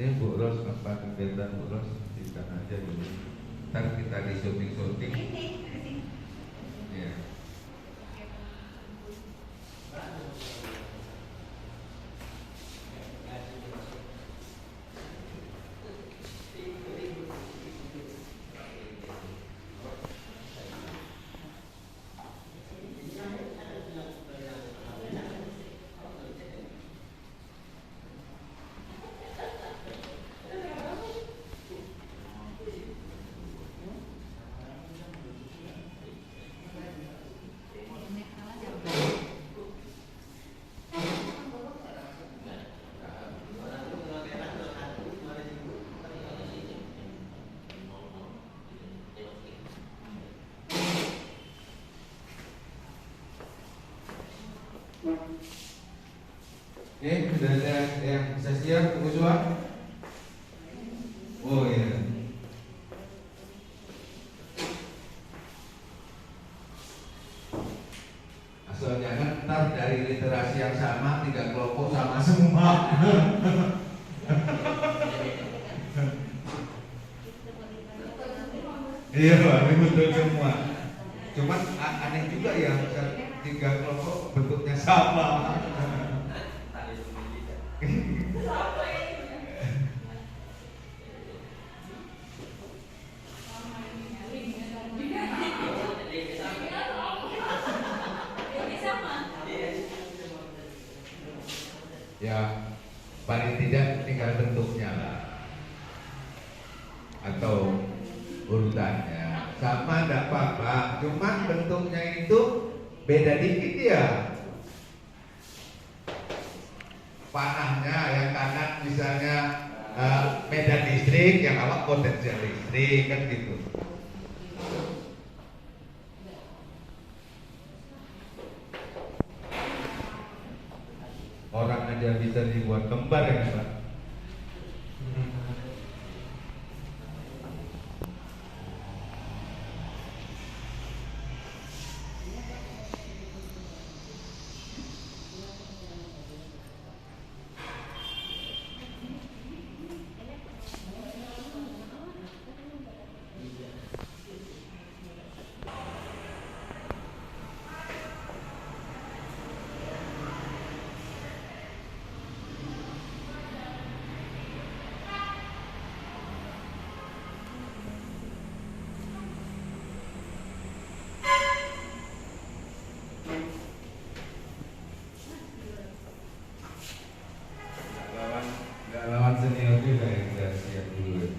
Ini Bu Ros, apa kegiatan Bu Ros? Kita aja dulu. Ntar kita di syuting-syuting. Ya. Oke, sudah ada yang bisa siap, Bu Uswa? Oh iya. Asal jangan ntar dari literasi yang sama, 3 kelompok sama semua. Iya Pak, ini betul semua. Cuman aneh juga ya, 3 kelompok bentuknya sama. Ya, paling tidak tinggal bentuknya lah, atau urutannya sama, tidak apa-apa. Cuma bentuknya itu beda dikit ya. Panahnya yang kanan misalnya medan listrik, yang awak potensial listrik, kan gitu. Orang aja bisa dibuat kembar ya Pak. Gak lawan senior juga yang udah siap dulu.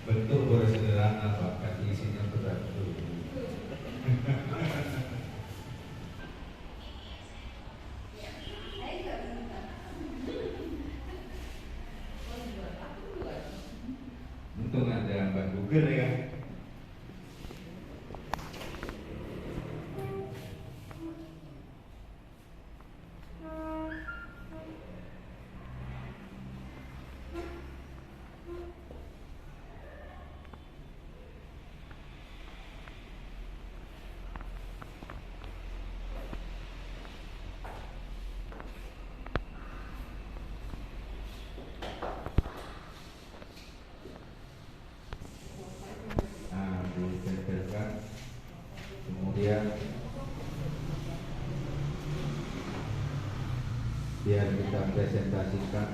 Bentuk boleh sederhana Pak, tapi isinya berat dulu. Untung ada Mbak Google ya. Kemudian biar kita presentasikan.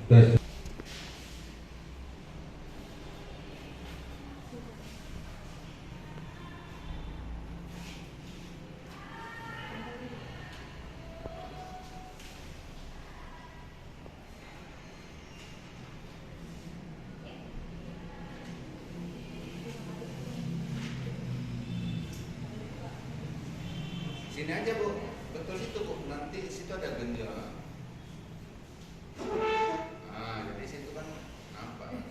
Terus sini aja Bu, betul situ Bu, nanti situ ada genjot. Nah, jadi situ kan nampak.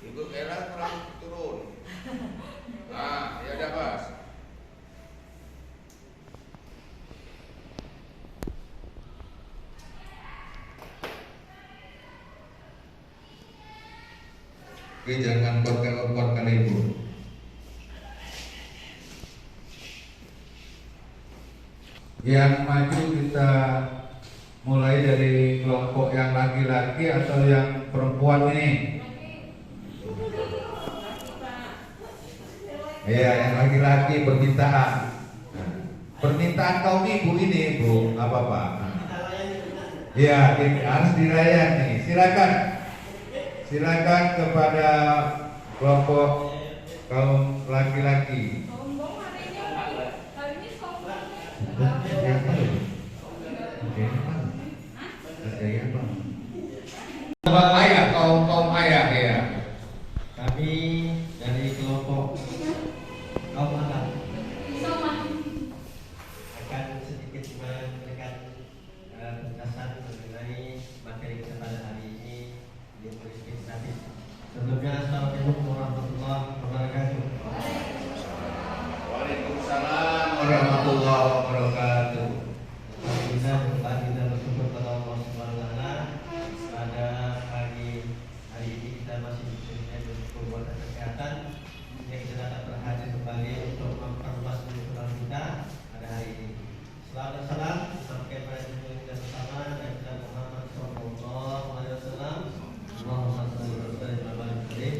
Ibu Ella kurang turun. Nah, ya udah Mas. Oke, jangan kuatkan Ibu. Yang maju kita mulai dari kelompok yang laki-laki atau yang perempuan ini? Iya, yang laki-laki permintaan. Permintaan kaum ibu ini, Bu, apa Pak? Iya, harus dilayani. Silakan kepada kelompok kaum laki-laki. Ayah, kaum ayah ya. Kami dari kelompok kaum anak akan sedikit memberikan penjelasan mengenai materi kesempatan hari ini di Politik Statis. Sebelumnya, Assalamualaikum warahmatullahi wabarakatuh. Waalaikumsalam warahmatullahi wabarakatuh. Alhamdulillah, kita bersyukur kepada Allah Subhanahu wa taala pada pagi hari ini kita masih diberikan kekuatan kesehatan yang kita dapat berhadir kembali untuk memperluas kehidupan kita pada hari ini. Selamat salam sampai pada jumpa kita bersama dan kita Muhammad Sallallahu Alaihi Wasallam. Allahumma shalli wa sallim ala Muhammad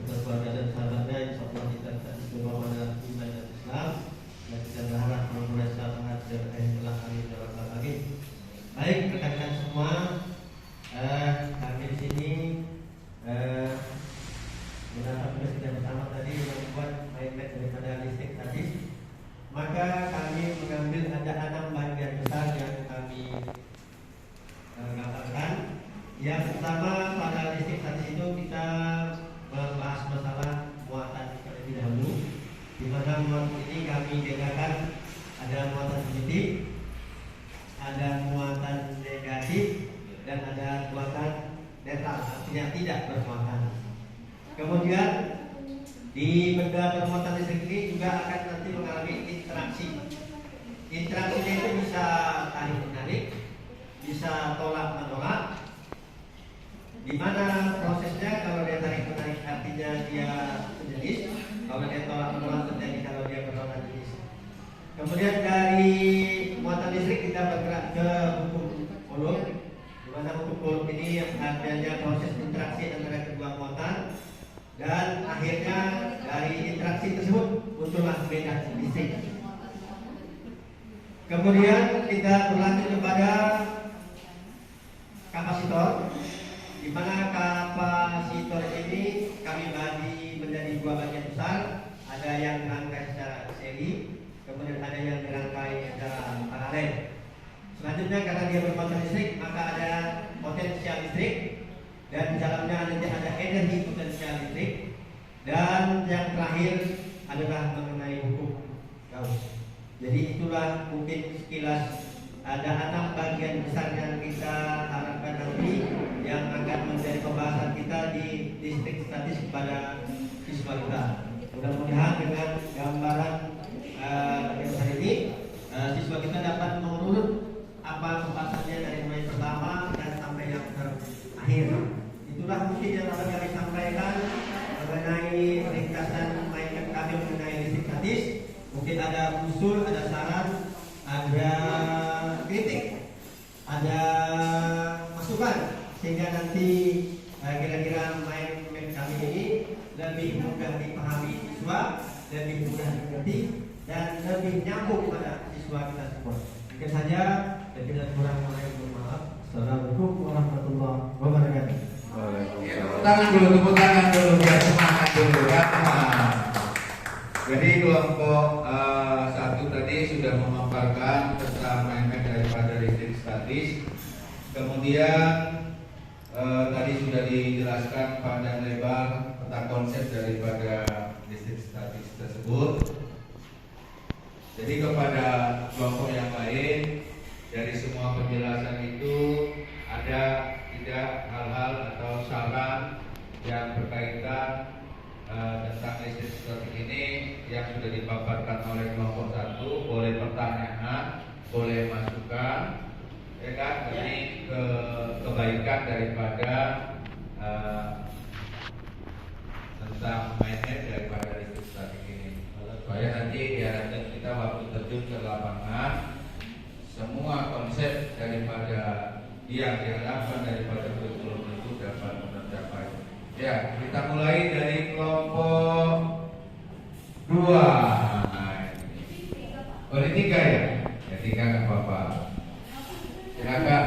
untuk keluarga dan sahabatnya. Insyaallah kita berdoa pada iman dan Islam dan kita berharap memperoleh syafaat dan telah amin ya rabbal alamin. Baik rekan-rekan semua, kami di sini mendapat kita bersama tadi membuat mindmap daripada listrik tadi. Maka kami mengambil ada 6 bagian besar yang kami gambarkan. Yang pertama pada listrik tadi itu kita membahas masalah muatan terlebih dahulu, di mana muatan ini kami bedakan ada muatan positif, ada muatan negatif, dan ada muatan netral, artinya tidak bermuatan. Kemudian di benda bermuatan listrik ini juga akan nanti mengalami interaksi. Interaksinya itu bisa tarik menarik, bisa tolak menolak. Di mana prosesnya kalau dia tarik menarik artinya dia sejenis, kalau dia tolak menolak terjadi kalau dia berlawan jenis. Kemudian dari muatan listrik kita bergerak ke hukum Coulomb, di mana hukum Coulomb ini adanya proses interaksi antara kedua muatan dan akhirnya dari interaksi tersebut muncullah medan listrik. Kemudian kita berlanjut kepada kapasitor, di mana kapasitor ini kami bagi menjadi 2 bagian besar. Ada yang dirangkai secara seri, kemudian ada yang dirangkai secara paralel. Selanjutnya karena dia bermuatan listrik, maka ada potensial listrik, dan di dalamnya ada energi potensial listrik, dan yang terakhir adalah mengenai hukum Gauss. Jadi itulah mungkin sekilas ada 6 bagian besar yang kita harapkan nanti yang akan menjadi pembahasan kita di listrik statis kepada siswa kita. Mudah-mudahan dengan gambaran besar ini siswa kita dapat mengurut apa pembahasannya dari mulai pertama dan sampai yang terakhir. Itulah mungkin yang dapat kami sampaikan mengenai ringkasan mindmap kami mengenai listrik statis. Mungkin ada usul, ada saran, ada kritik, ada masukan, sehingga nanti kira-kira mindmap kami ini lebih mudah dipahami siswa, lebih mudah dimengerti, dan lebih nyambung pada siswa kita semua. Mungkin saja, dan bila kurang mohon maaf. Assalamualaikum warahmatullahi tepuk tangan dulu, biar semangat dulu ya teman. Jadi kelompok satu tadi sudah memaparkan tentang main-main daripada listrik statis. Kemudian tadi sudah dijelaskan panjang lebar tentang konsep daripada listrik statis tersebut. Jadi kepada kelompok yang lain, dari semua penjelasan itu ada tidak hal-hal atau saran yang berkaitan tentang listrik statis ini yang sudah dipaparkan oleh kelompok satu, boleh pertanyaan, boleh masukan, ya kan? Ini kebaikan daripada tentang mindset daripada listrik statis ini. Supaya nanti diharapkan kita waktu terjun ke lapangan, semua konsep daripada yang diharapkan daripada kurikulum itu dapat tercapai. Ya, kita mulai dari kelompok 2. Oh, ini 3 ya? Ya 3 nggak apa-apa. Silakan.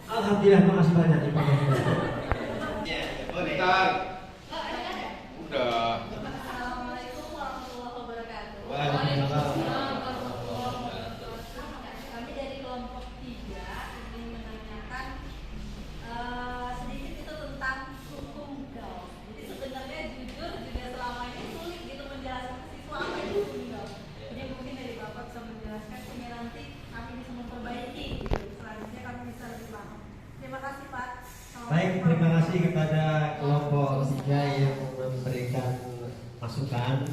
Alhamdulillah, makasih banyak. Bentar. Udah. Assalamualaikum warahmatullahi wabarakatuh. Waalaikumsalam. Kami dari kelompok 3 ingin menanyakan sedikit itu tentang hukum Gauss. Jadi sebenarnya jujur juga selama ini sulit gitu menjelaskan ke siswa apa itu hukum Gauss. Jadi mungkin dari Bapak bisa menjelaskan sehingga nanti kami bisa memperbaiki gitu. Selanjutnya kami bisa lebih paham. Terima kasih Pak. Baik, terima kasih kepada kelompok 3 yang memberikan masukan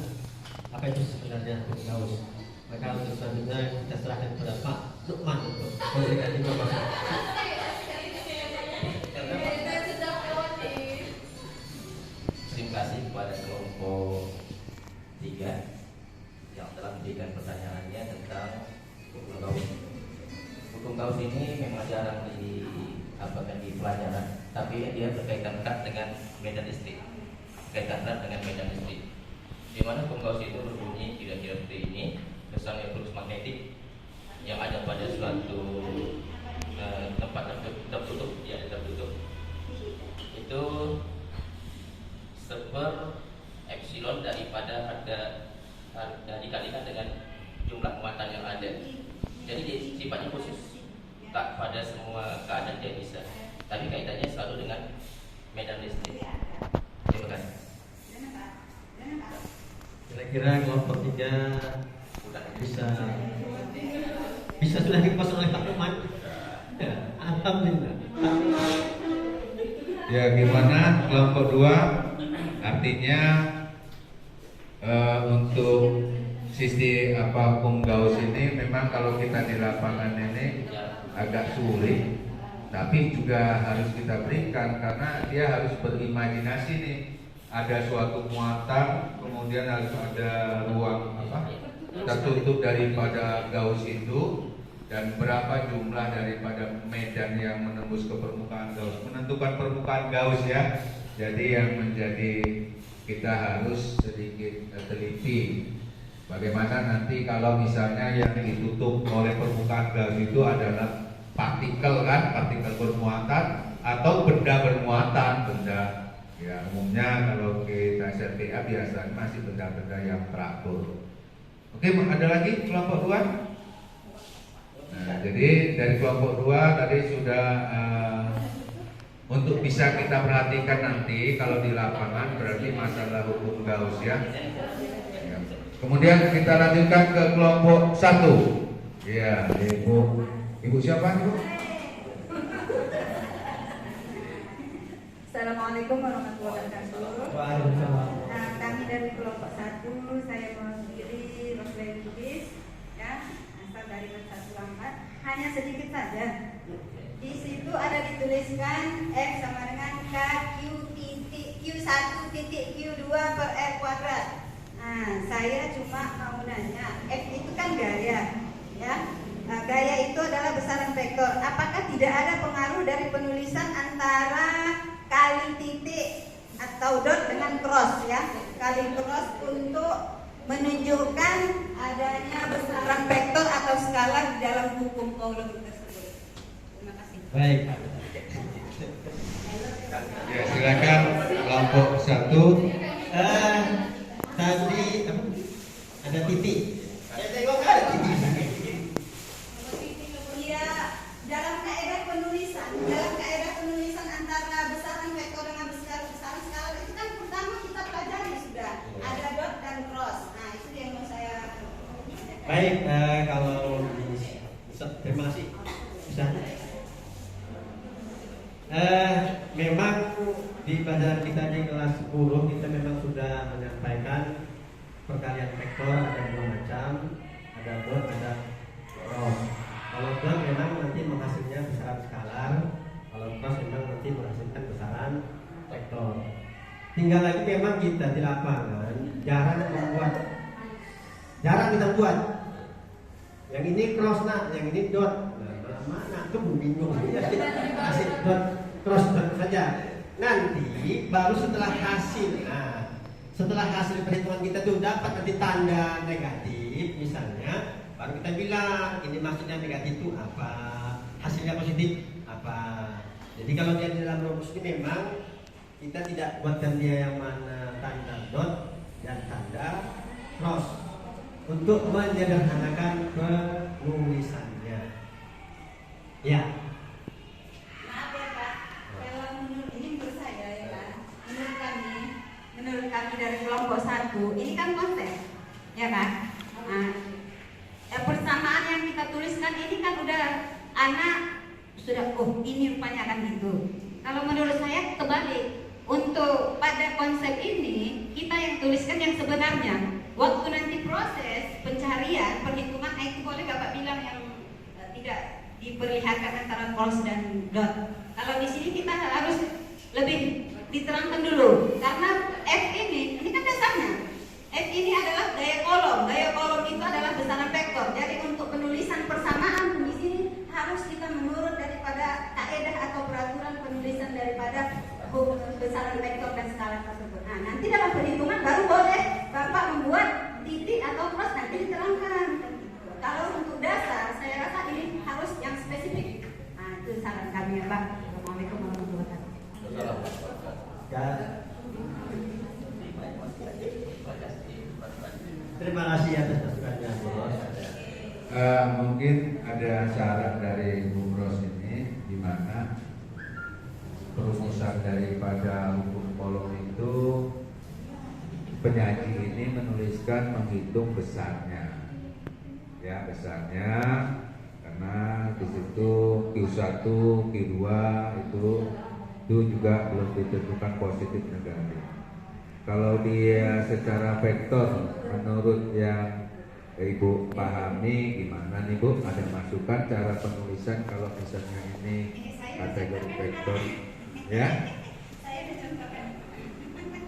apa itu sebenarnya hukum Gauss. Maka untuk selanjutnya kita serahkan kepada Pak Lukman untuk memberikan informasi. Terima kasih kepada kelompok 3 yang telah memberikan pertanyaannya tentang hukum Gauss. Hukum Gauss ini memang jarang di pelajaran, tapi dia berkaitan erat dengan medan listrik. Berkaitan erat dengan medan listrik. Di mana hukum Gauss itu berbunyi kira-kira seperti ini, misalnya flux magnetik yang ada pada suatu tempat tertutup, ya tertutup, itu seper epsilon daripada harga dikalikan dengan jumlah muatan yang ada. Jadi sifatnya khusus, tak pada semua keadaan dia bisa, tapi kaitannya selalu dengan medan listrik. Terima kasih. Kira-kira kelompok 3 bisa sudah dikuasai oleh Pak Lukman. Ya, alhamdulillah. Ya, gimana kelompok 2? Artinya untuk sisi hukum Gauss ini memang kalau kita di lapangan ini agak sulit, tapi juga harus kita berikan karena dia harus berimajinasi nih. Ada suatu muatan, kemudian harus ada ruang tertutup daripada Gauss itu, dan berapa jumlah daripada medan yang menembus ke permukaan Gauss. Menentukan permukaan Gauss ya. Jadi yang menjadi kita harus sedikit teliti. Bagaimana nanti kalau misalnya yang ditutup oleh permukaan Gauss itu adalah partikel kan, partikel bermuatan atau benda bermuatan, benda. Ya umumnya kalau kita SRTA biasanya masih benda-benda yang teratur. Oke, ada lagi kelompok 2? Nah, jadi dari kelompok 2 tadi sudah untuk bisa kita perhatikan nanti kalau di lapangan berarti masalah hukum Gauss ya. Kemudian kita lanjutkan ke kelompok 1. Ya, Ibu siapa Ibu? Assalamualaikum warahmatullahi wabarakatuh. Waalaikumsalam. Nah, kami dari kelompok 1, saya mewakili Roslyn Lubis, ya, asal dari Satu Lambat. Hanya sedikit saja. Di situ ada dituliskan F sama dengan Q1 per R kuadrat. Nah, saya cuma mau nanya, F itu kan gaya, ya. Nah, gaya itu adalah besaran vektor. Apakah tidak ada pengaruh dari penulisan antara kali titik atau dot dengan cross ya, kali cross untuk menunjukkan adanya besaran vektor atau skala di dalam hukum Coulomb tersebut. Terima kasih. Baik. Ya, silakan kelompok 1. Tadi apa? Ada titik. Saya tengok ada titik. Iya, dalam kaidah penulisan antara besaran vektor dengan besaran skalar itu kan pertama kita pelajari sudah ada dot dan cross. Nah itu yang mau saya. Baik, kalau Ustaz, terima kasih. Ustaz. Memang di pelajaran kita di kelas 10 kita memang sudah menyampaikan perkalian vektor ada 2 macam, ada dot, ada cross. Kalau dot memang nanti menghasilnya besaran skalar, kalau cross memang nanti menghasilkan besaran vektor. Tinggal lagi memang kita di lapangan jarang kita buat. Yang ini cross nak, yang ini dot. Nah, mana tuh bingung. Kasih dot, cross dot saja. Nanti baru setelah hasil. Nah, setelah hasil perhitungan kita tuh dapat nanti tanda negatif misalnya, baru kita bilang ini maksudnya negatif itu apa, hasilnya positif apa. Jadi kalau dia di dalam rumus ini memang kita tidak buatkan dia yang mana tanda dot dan tanda cross untuk menyederhanakan penulisannya. Ya. Maaf ya Pak, kalau menurut ini menurut saya ya Pak, menurut kami dari kelompok 1 ini kan konsep, ya kan? Nah, persamaan yang kita tuliskan ini kan udah anak sudah ini rupanya akan gitu. Kalau menurut saya kebalik, untuk pada konsep ini kita yang tuliskan yang sebenarnya. Waktu nanti proses pencarian perhitungan itu boleh Bapak bilang yang tidak diperlihatkan antara cross dan dot. Kalau di sini kita harus lebih diterangkan dulu karena F ini kan dasarnya. F ini adalah gaya kolom. Gaya kolom itu adalah besaran vektor. Jadi untuk penulisan persamaan di sini harus kita menurut daripada kaidah atau peraturan penulisan daripada besaran vektor dan skala tersebut. Nah, nanti dalam perhitungan baru boleh Bapak membuat titik atau cross nanti diterangkan. Kalau untuk dasar, saya rasa ini harus yang spesifik. Nah, itu saran kami ya Pak. Assalamualaikum warahmatullahi wabarakatuh. Ya. Terima kasih atas masukannya, Bos. Mungkin ada syarat dari Bung Ros ini di mana perumusan daripada hukum kolom itu penyaji ini menuliskan menghitung besarnya, ya besarnya, karena di situ Q1, Q2 itu juga belum ditentukan positif negatif. Kalau dia secara vektor menurut yang Ibu pahami gimana nih Bu? Ada masukan cara penulisan kalau misalnya ini kategori vektor? Ya? Saya udah contohkan.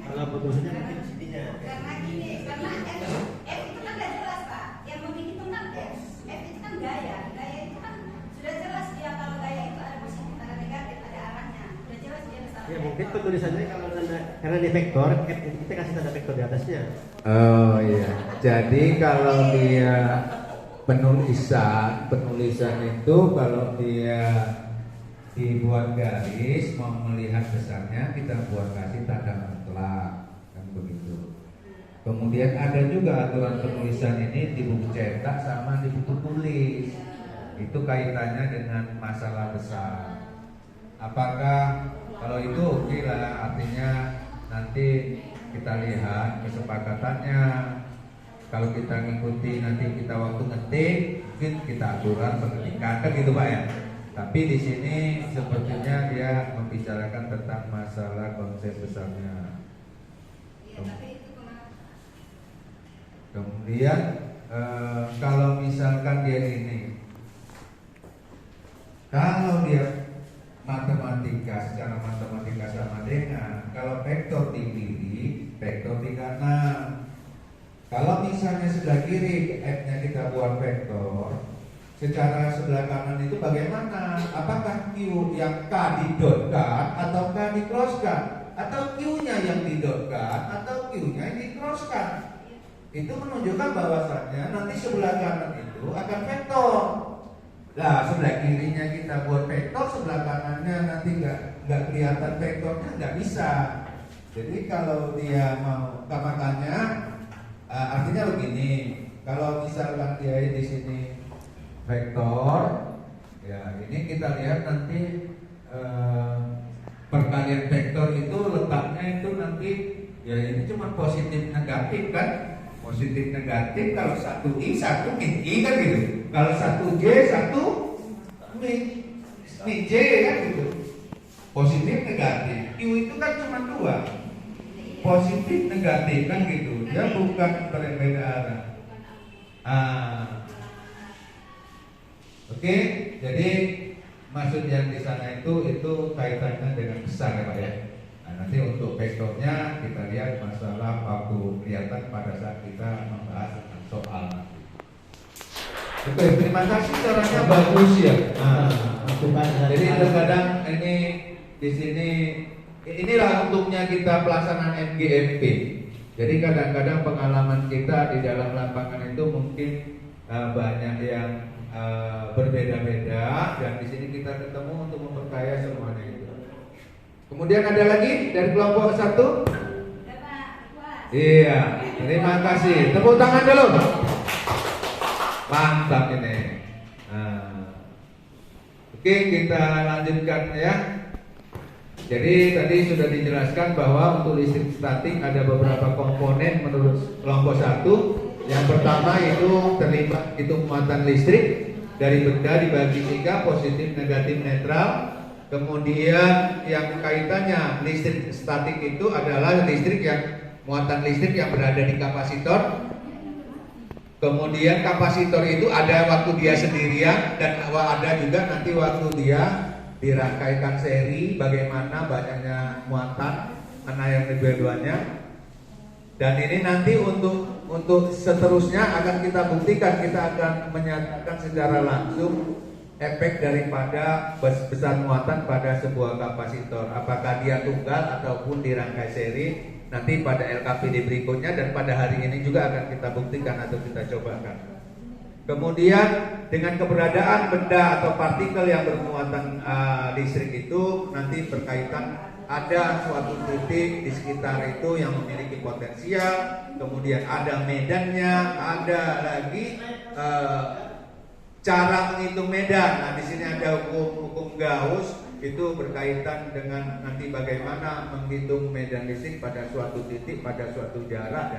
Kalau putusnya mungkin di sininya. Karena gini, karena F itu kan gak jelas Pak. Yang mau dihitung kan F. F itu kan gaya. Gaya itu kan sudah jelas dia kalau gaya itu ada positif, ada negatif, ada arahnya. Sudah jelas dia besar. Ya mungkin penulisannya kalau karena di vektor, F kita kasih tanda vektor di atasnya. Oh iya. Jadi kalau dia penulisan itu kalau dia dibuat garis mau melihat besarnya kita buat kasih tanda mutlak kan begitu. Kemudian ada juga aturan penulisan ini di buku cetak sama di buku tulis. Itu kaitannya dengan masalah besar. Apakah kalau itu oke lah, artinya nanti kita lihat kesepakatannya. Kalau kita ngikuti nanti kita waktu ngetik mungkin kita aturan pengetikan kan gitu Pak ya. Tapi di sini sepertinya dia membicarakan tentang masalah konsep besarnya. Kemudian kalau misalkan dia ini, kalau dia matematika secara matematika sama dengan kalau vektor di kiri, vektor di kanan. Kalau misalnya sebelah kiri F-nya kita buat vektor, secara sebelah kanan itu bagaimana? Apakah Q yang K didotkan atau K di-crosskan? Atau Q-nya yang didotkan atau Q-nya yang di-crosskan? Itu menunjukkan bahwasannya nanti sebelah kanan itu akan vektor. Nah, sebelah kirinya kita buat vektor, sebelah kanannya nanti nggak kelihatan vektornya, nggak bisa. Jadi kalau dia mau, makanya artinya begini. Kalau misalkan dia di sini vektor, ya ini kita lihat nanti perkalian vektor itu letaknya itu nanti ya ini cuma positif negatif kan. Positif negatif kalau satu I satu I kan gitu. Kalau satu J satu J kan gitu. Positif negatif. Q itu kan cuma dua. Positif negatif kan gitu. Dia bukan berbeda arah. Oke, jadi maksud yang di sana itu kaitannya dengan besar ya Pak ya. Nanti untuk vektornya kita lihat masalah waktu kelihatan pada saat kita membahas tentang soal nanti. Oke, terima kasih, caranya bagus ya. Jadi terkadang ini di sini inilah untuknya kita pelaksanaan MGMP. Jadi kadang-kadang pengalaman kita di dalam lapangan itu mungkin banyak yang berbeda-beda dan di sini kita ketemu untuk memperkaya semuanya itu. Kemudian ada lagi dari kelompok 1? Iya, terima kasih. Tepuk tangan dulu. Mantap ini. Oke, kita lanjutkan ya. Jadi tadi sudah dijelaskan bahwa untuk listrik statik ada beberapa komponen menurut kelompok 1. Yang pertama itu terlibat itu muatan listrik dari benda dibagi 3, positif, negatif, netral. Kemudian yang kaitannya listrik statik itu adalah listrik yang muatan listrik yang berada di kapasitor. Kemudian kapasitor itu ada waktu dia sendirian dan ada juga nanti waktu dia dirangkaikan seri, bagaimana banyaknya muatan mana yang kedua-duanya. Dan ini nanti untuk seterusnya akan kita buktikan, kita akan menyatakan secara langsung efek daripada besar muatan pada sebuah kapasitor, apakah dia tunggal ataupun dirangkai seri nanti pada LKPD berikutnya, dan pada hari ini juga akan kita buktikan atau kita cobakan. Kemudian dengan keberadaan benda atau partikel yang bermuatan listrik itu nanti berkaitan ada suatu titik di sekitar itu yang memiliki potensial, kemudian ada medannya, ada lagi cara menghitung medan. Nah, di sini ada hukum Gauss, itu berkaitan dengan nanti bagaimana menghitung medan listrik pada suatu titik, pada suatu jarak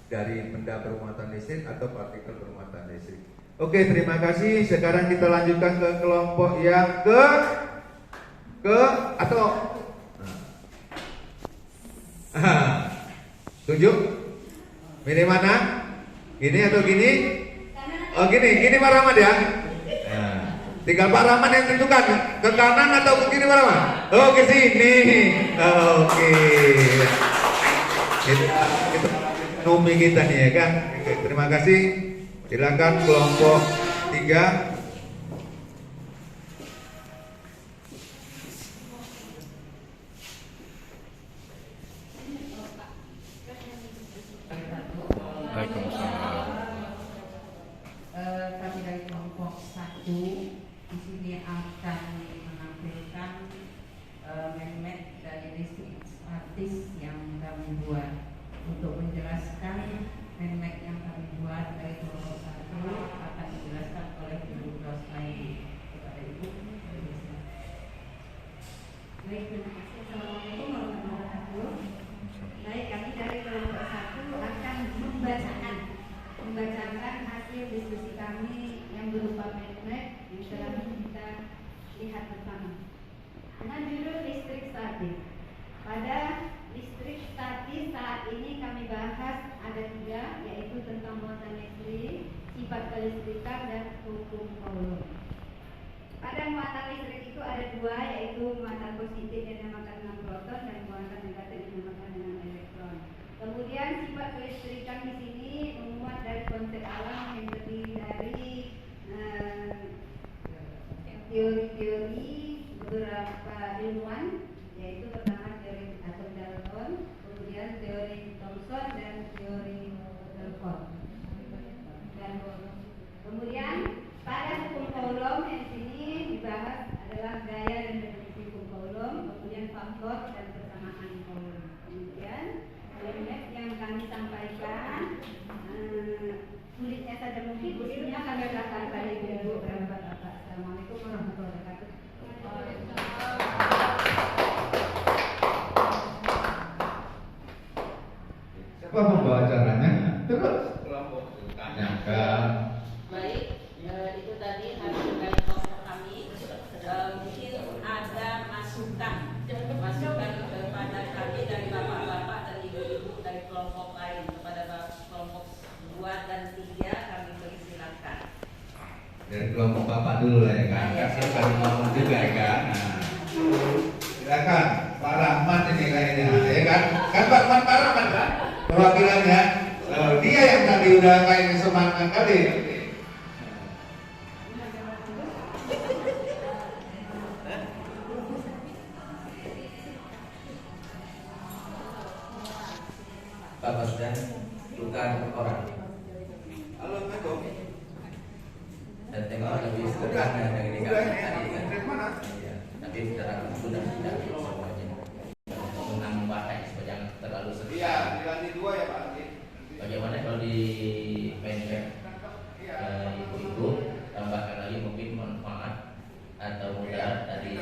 dari benda bermuatan listrik atau partikel bermuatan listrik. Oke, terima kasih. Sekarang kita lanjutkan ke kelompok yang tunjuk. Milih mana? Gini atau gini? Oh gini Pak Rahmat ya. Nah, tinggal Pak Rahmat yang tentukan ke kanan atau ke kiri Pak Rahmat. Oh ke sini. Oke. Itu numi kita nih ya kan. Oke, terima kasih. Silakan kelompok 3. Kami dari kelompok 1 di sini akan menampilkan magnet dari listrik statis yang kami buat. Untuk menjelaskan magnet yang kami buat dari kelompok 1 akan dijelaskan oleh Ibu Rosmai. Kepada Ibu. Baik, terima kasih. Assalamualaikum warahmatullahi wabarakatuh. Baik, kami dari kelompok 1 akan membacakan hasil diskusi kami yang berupa magnet yang telah kita lihat bersama. Dengan judul listrik statis. Pada listrik statis saat ini kami bahas ada 3, yaitu tentang muatan listrik, sifat kelistrikan, dan hukum Coulomb. Pada muatan listrik itu ada 2, yaitu muatan positif yang dinamakan dengan proton dan muatan negatif yang dinamakan dengan elektron. Kemudian sifat kelistrikan di sini memuat dari konsep alam yang terdiri dari teori-teori beberapa ilmuwan, yaitu pertama teori atom Dalton, kemudian teori Thomson dan teori Rutherford. Dan kemudian pada hukum Coulomb Bapak dulu lah ya kan. Kan saya baru ngomong juga ya kan. Nah, silakan Pak Rahmat ini kayaknya ya kan. Kan Pak Rahmat kan perwakilannya. Dia yang tadi udah kayaknya semangat kali. Bapak dan bukan orang. Assalamualaikum. Dan tema lebih sederhana dari dikasih tadi kan. Iya, tapi secara sudah tidak semuanya. Menambah supaya jangan terlalu sedih. Iya, dilanjut dua ya Pak. Bagaimana kalau di Menpek ibu-ibu tambahkan lagi mungkin manfaat atau mudarat dari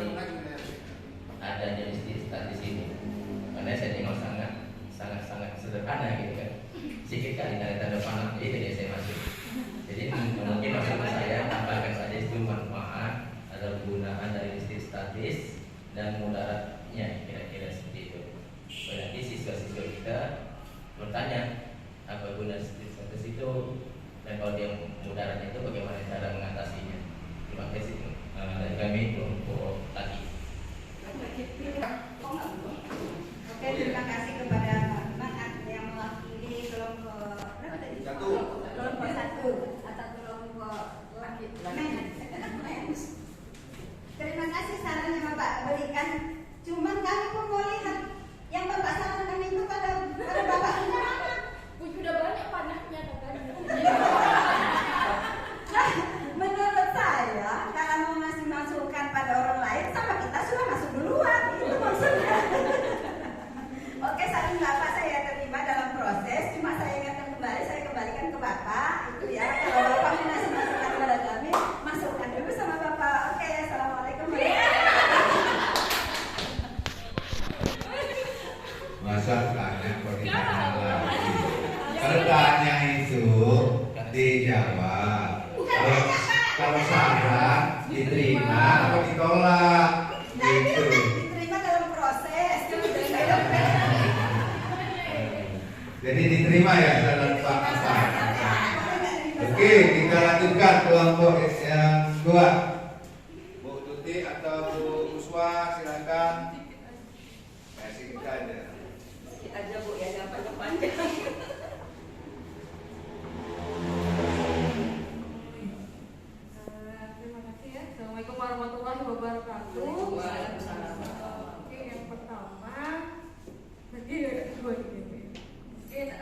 adanya statis ini. Karena saya tengok sangat sederhana gitu kan. Sedikit kali dari tanda panah jadi saya masuk. Jadi mungkin maksud saya tambahkan saja itu manfaat atau penggunaan dari statis dan mudaratnya kira-kira seperti itu. Berarti siswa-siswa kita bertanya apa guna status itu dan kalau dia mudaratnya itu bagaimana cara mengatasinya. Terima kasih dari kami kelompok lagi. Oke, terima kasih kepada Pak yang mewakili kelompok kelompok 1 atau kelompok men. Terima kasih sarannya Bapak berikan. Cuman kami pun mau lihat yang Bapak sarankan itu pada Bapak mana? Udah banyak panahnya katanya. Nah, menurut saya kalau mau ngasih masukan pada orang lain sama kita sudah masuk duluan, itu maksudnya. Oke, saran Bapak saya terima dalam proses, cuma saya ingatkan kembali, saya kembalikan ke Bapak itu ya. Kalau Bapak mau ngasih masukan kepada kami, masukkan dulu sama Bapak. Oke, assalamualaikum. Masa tanya kok ditanya lagi. Kalau tanya itu dijawab. Kalau saran diterima atau ditolak gitu. Diterima dalam proses. Jadi diterima ya saran Pak Hasan. Oke, kita lanjutkan kelompok yang 2. Bu Tuti atau Bu Uswa silakan. Kasih kita aja. Kita aja Bu ya, jangan panjang-panjang. Terima kasih ya. Assalamualaikum warahmatullahi wabarakatuh. Oke, yang pertama tadi dua ini. Mungkin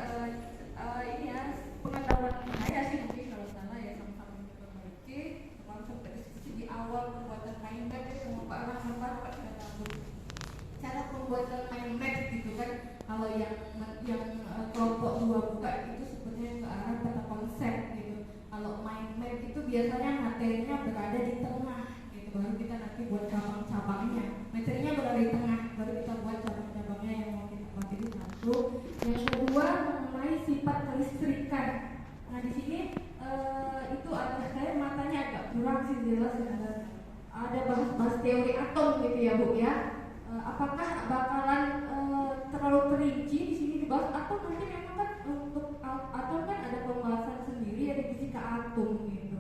ini ya pengetahuan saya sih mungkin kalau salah ya sama-sama kita perbaiki. Langsung dari sisi di awal pembuatan mind map ya sama Pak Rahmat kita tahu cara pembuatan mind map gitu kan. Kalau yang kelompok 2 buka itu sebenarnya ke arah peta konsep gitu. Kalau mind map itu biasanya materinya berada di tengah gitu, baru kita nanti buat cabang-cabangnya. Materinya berada di tengah, baru kita buat cabang-cabangnya yang mau kita pakai di satu. Yang kedua mengenai sifat kelistrikan. Nah di sini itu ada saya matanya agak kurang sih jelas ada bahas teori atom gitu ya Bu ya. Apakah bakalan terlalu terinci di sini dibahas atau mungkin memang kan untuk atom kan ada pembahasan sendiri ada fisika atom gitu.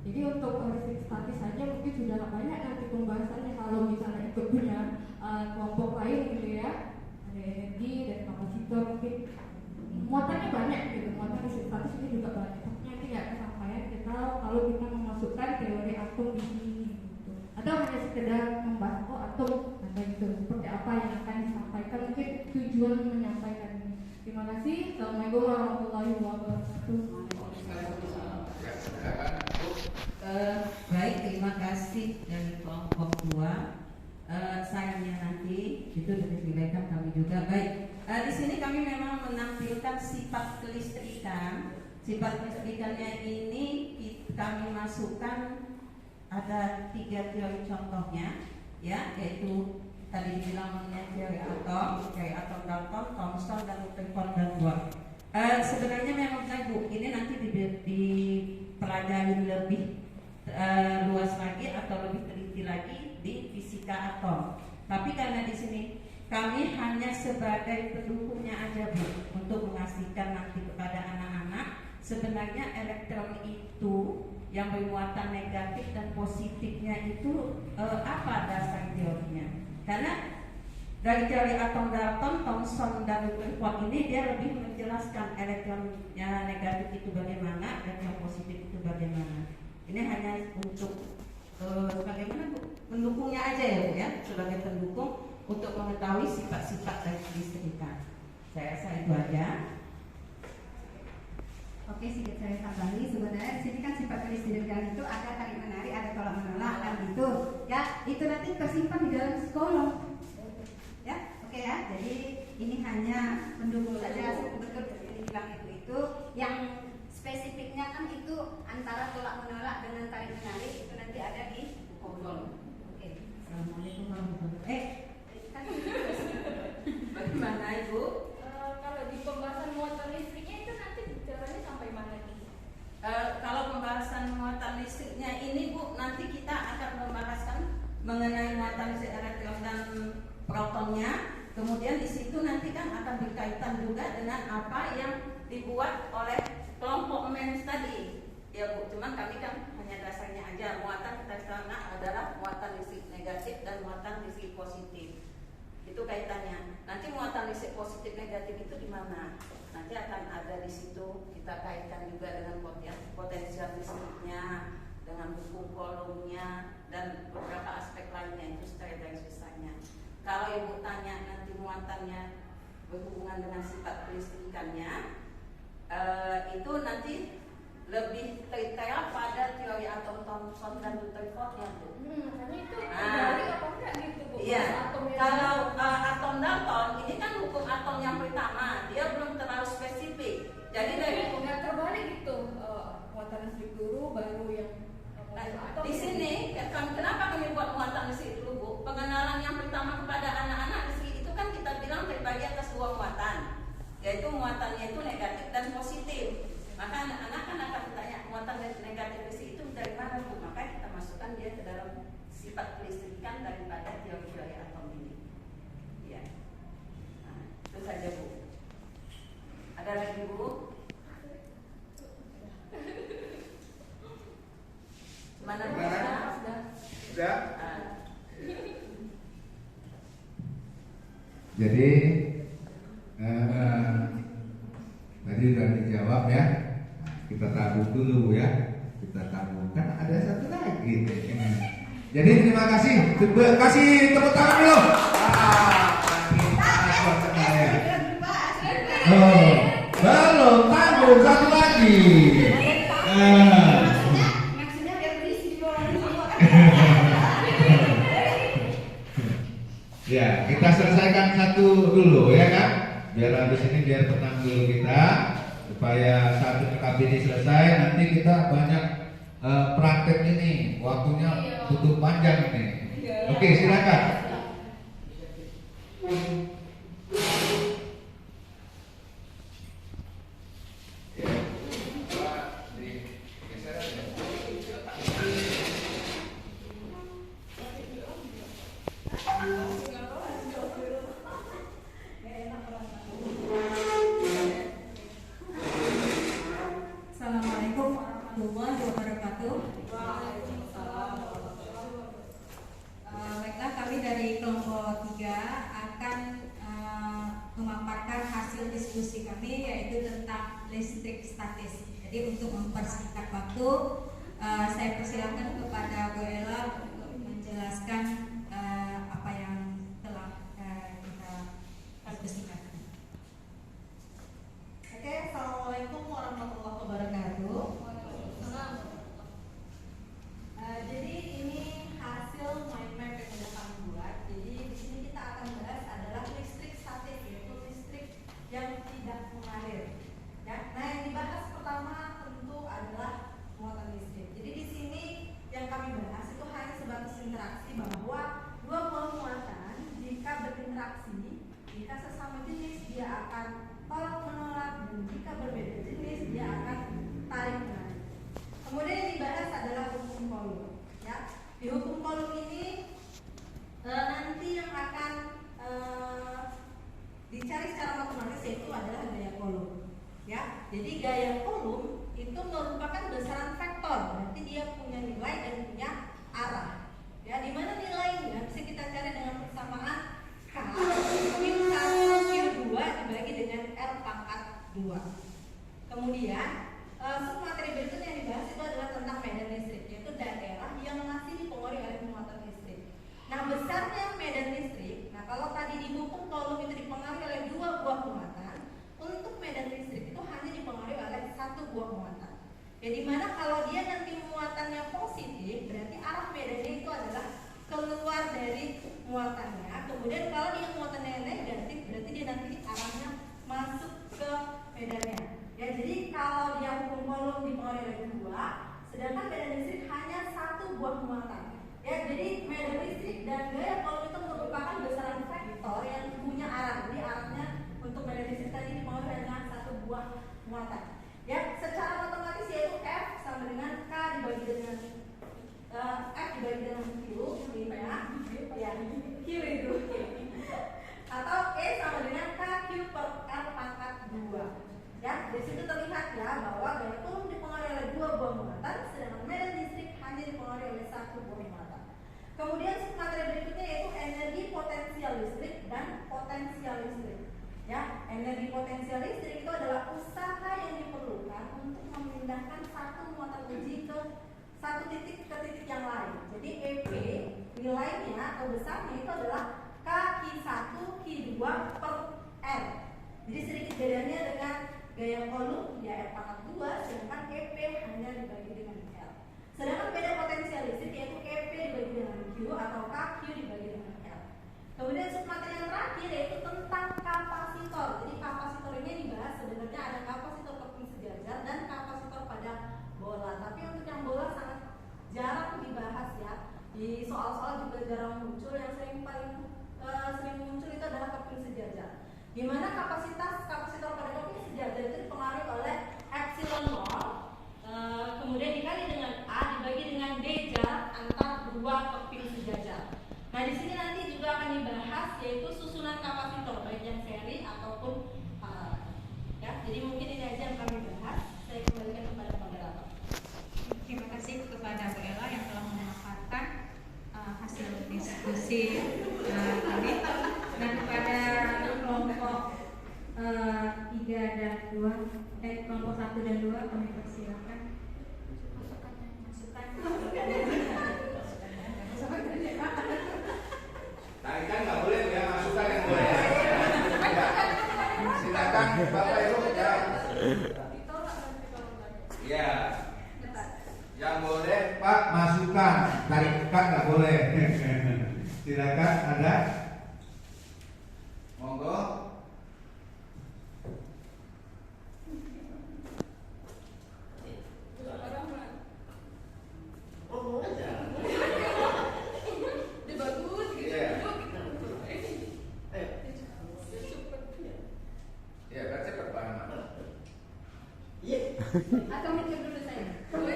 Jadi untuk listrik statis saja mungkin sudah banyak nanti pembahasannya kalau misalnya ikut punya kelompok lain gitu ya. Ada energi dan kapasitor mungkin muatannya banyak gitu. Muatan listrik statis ini juga banyak. Tapi nanti nggak kesampaian kita kalau kita memasukkan teori atom di sini gitu. Atau hanya sekedar membahas atom ada gitu seperti apa yang akan disampaikan mungkin tujuan menyampaikan ini. Terima kasih. Assalamualaikum warahmatullahi wabarakatuh. Baik, terima kasih dari kelompok 2. Sayangnya nanti itu disampaikan kami juga. Baik, di sini kami memang menampilkan sifat kelistrikan. Sifat kelistrikannya ini kami masukkan ada 3 teori contohnya, ya, yaitu tadi dibilang mengenai teori atom Dalton, Thomson dan Rutherford dan Bohr. Sebenarnya memang Bu, ini nanti dipelajari lebih luas lagi atau lebih teliti lagi di fisika atom. Tapi karena di sini kami hanya sebagai pendukungnya aja Bu, untuk mengasihkan nanti kepada anak-anak sebenarnya elektron itu yang bermuatan negatif dan positifnya itu apa dasar teorinya? Karena dari teori atom Dalton, Thomson dan Rutherford ini dia lebih menjelaskan elektronnya negatif itu bagaimana dan yang positif itu bagaimana. Ini hanya untuk bagaimana Bu? Pendukungnya aja ya Bu ya, sebagai pendukung untuk mengetahui sifat-sifat dari kelistrikan. Saya rasa itu aja. Oke, sedikit saya tambahi. Sebenarnya di sini kan sifat kelistrikan itu ada tarik menarik, ada tolak menolak kan gitu. Ya, itu nanti tersimpan di dalam psikolog. Ya, oke ya. Jadi ini hanya pendukung saja. Betul yang dibilang itu yang spesifiknya kan itu antara tolak menolak dengan tarik menarik itu nanti ada di psikolog. Oke. Assalamualaikum warahmatullahi wabarakatuh. Bagaimana Ibu? Kalau di pembahasan muatan listriknya itu nanti bicaranya sampai mana nih? Kalau pembahasan muatan listriknya ini Bu, nanti kita akan membahaskan mengenai muatan listrik elektron dan protonnya. Kemudian di situ nanti kan akan berkaitan juga dengan apa yang dibuat oleh kelompok MENS tadi. Ya Bu, cuman kami kan hanya dasarnya aja. Muatan kita sekarang adalah muatan listrik negatif dan muatan listrik positif. Itu kaitannya. Nanti muatan listrik positif negatif itu di mana? Nanti akan ada di situ. Kita kaitkan juga dengan potensial listriknya, dengan hukum kolomnya dan beberapa aspek lainnya itu secara garis besarnya. Kalau Ibu tanya nanti muatannya berhubungan dengan sifat kelistrikannya, itu nanti lebih tertera pada teori atom Thomson dan Rutherford ya Bu. Makanya itu terbalik apa enggak gitu Bu? Iya. Atom yang Kalau atom Dalton ini kan hukum atom yang pertama, dia belum terlalu spesifik. Jadi dari nggak terbalik gitu. Muatan listrik dulu baru yang di sini kenapa kami buat muatan listrik dulu Bu? Pengenalan yang pertama kepada anak-anak listrik itu kan kita bilang terbagi atas dua muatan, yaitu muatannya itu negatif dan positif. Maka anak-anak kan akan bertanya muatan negatif listrik itu dari mana Bu? Maka kita masukkan dia ke dalam sifat kelistrikan daripada teori-teori atom ini. Ya, nah, itu saja Bu. Ada lagi Bu? Mana Bu? Sudah? Jadi tadi sudah dijawab ya. Kita tabung dulu ya. Kita tabung. Kan ada satu lagi nih. Jadi terima kasih. Kasih tepuk tangan dulu. Oh, belum tanggung satu lagi. Maksudnya biar berisi di bawah semua. Ya, kita selesaikan satu dulu ya kan. Biar habis ini biar tenang dulu kita, supaya saat UKB ini selesai nanti kita banyak praktek ini, waktunya butuh panjang ini. Oke, silakan. Assalamualaikum warahmatullahi wabarakatuh. Baiklah, kami dari kelompok 3 akan memaparkan hasil diskusi kami yaitu tentang listrik statis. Jadi untuk mempersingkat waktu, saya persilakan kepada Bu Ella untuk menjelaskan apa yang telah kita diskusikan. Oke, assalamualaikum warahmatullahi wabarakatuh. Jadi ini hasil mind map yang sudah kami buat. Jadi di sini kita akan bahas adalah listrik statis, yaitu listrik yang tidak mengalir. Ya, nah yang dibahas pertama tentu adalah muatan listrik. Jadi di sini yang kami bahas itu hanya sebatas interaksi bahwa dua pola muatan jika berinteraksi, jika sesama jenis dia akan tolak menolak, dan jika berbeda jenis dia akan tarik menarik. Kemudian yang dibahas adalah hukum Coulomb. Ya, di hukum Coulomb ini nanti yang akan dicari secara matematis yaitu adalah gaya Coulomb. Ya, jadi gaya Coulomb itu merupakan besaran vektor, berarti dia dia punya nilai dan punya arah. Ya, di mana nilainya bisa kita cari dengan persamaan K Q1 Q2 dibagi dengan R pangkat 2. Kemudian submateri berikutnya yang dibahas itu adalah tentang medan listrik, yaitu daerah yang masih dipengaruhi oleh muatan listrik. Nah, besarnya medan listrik, nah kalau tadi di buku kolom itu dipengaruhi oleh 2 buah muatan, untuk medan listrik itu hanya dipengaruhi oleh 1 buah muatan. Ya, dimana kalau dia nanti muatannya positif, berarti arah medannya itu adalah keluar dari muatannya. Kemudian kalau dia muatannya negatif, berarti dia nanti arahnya masuk ke medannya. Ya, jadi kalau dia hukum kolom dipengaruhi oleh 2, sedangkan medan listrik hanya 1 buah muatan. Ya, jadi medan listrik dan gaya kolom itu merupakan besaran vektor yang punya arah. Jadi arahnya untuk medan listrik tadi dipengaruhi dengan 1 buah muatan. Ya, secara matematis yaitu F sama dengan K dibagi dengan F dibagi dengan Q, gitu ya. Q itu. Atau E sama dengan KQ per R pangkat 2. Ya, di situ terlihat ya bahwa gaya kolom dipengaruhi oleh 2 buah muatan, sedangkan medan listrik hanya dipengaruhi oleh 1 buah muatan. Kemudian submateri berikutnya yaitu energi potensial listrik dan potensial listrik. Ya, energi potensial listrik itu adalah usaha yang diperlukan untuk memindahkan satu muatan uji ke satu titik ke titik yang lain. Jadi EP nilainya atau besarnya itu adalah K1 Q2 per R. Jadi sedikit bedanya dengan gaya kolom ya R pangkat 2, sedangkan EP hanya dibagi dengan R. Sedangkan beda potensial listrik yaitu EP dibagi dengan Q atau KQ dibagi dengan R. Kemudian submateri yang terakhir yaitu tentang kapasitor. Jadi kapasitor ini dibahas sebenarnya ada kapasitor keping sejajar dan kapasitor pada bola. Tapi untuk yang bola sangat jarang dibahas ya. Di soal-soal juga jarang muncul. Yang sering muncul itu adalah keping sejajar. Di mana kapasitor pada keping sejajar itu dipengaruhi oleh epsilon nol, kemudian dikali dengan A dibagi dengan D jarak antar 2 keping sejajar. Nah, di sini nanti juga akan dibahas yaitu susunan kapasitor baik yang seri ataupun paralel. Ya, jadi mungkin ini aja yang kami bahas. Saya kembalikan kepada moderator. Terima kasih kepada Bu Ella yang telah memanfaatkan hasil diskusi kami, dan kepada kelompok 3 dan 2, kelompok 1 dan 2 kami persilakan masukan. Tarikan nggak boleh ya, masukan yang boleh. Ya. Silakan Bapak Ibu ya. Ya. Yang boleh Pak masukan, tarikan nggak boleh. Silakan ada. Monggo. Atau mencet dulu saya. Kalau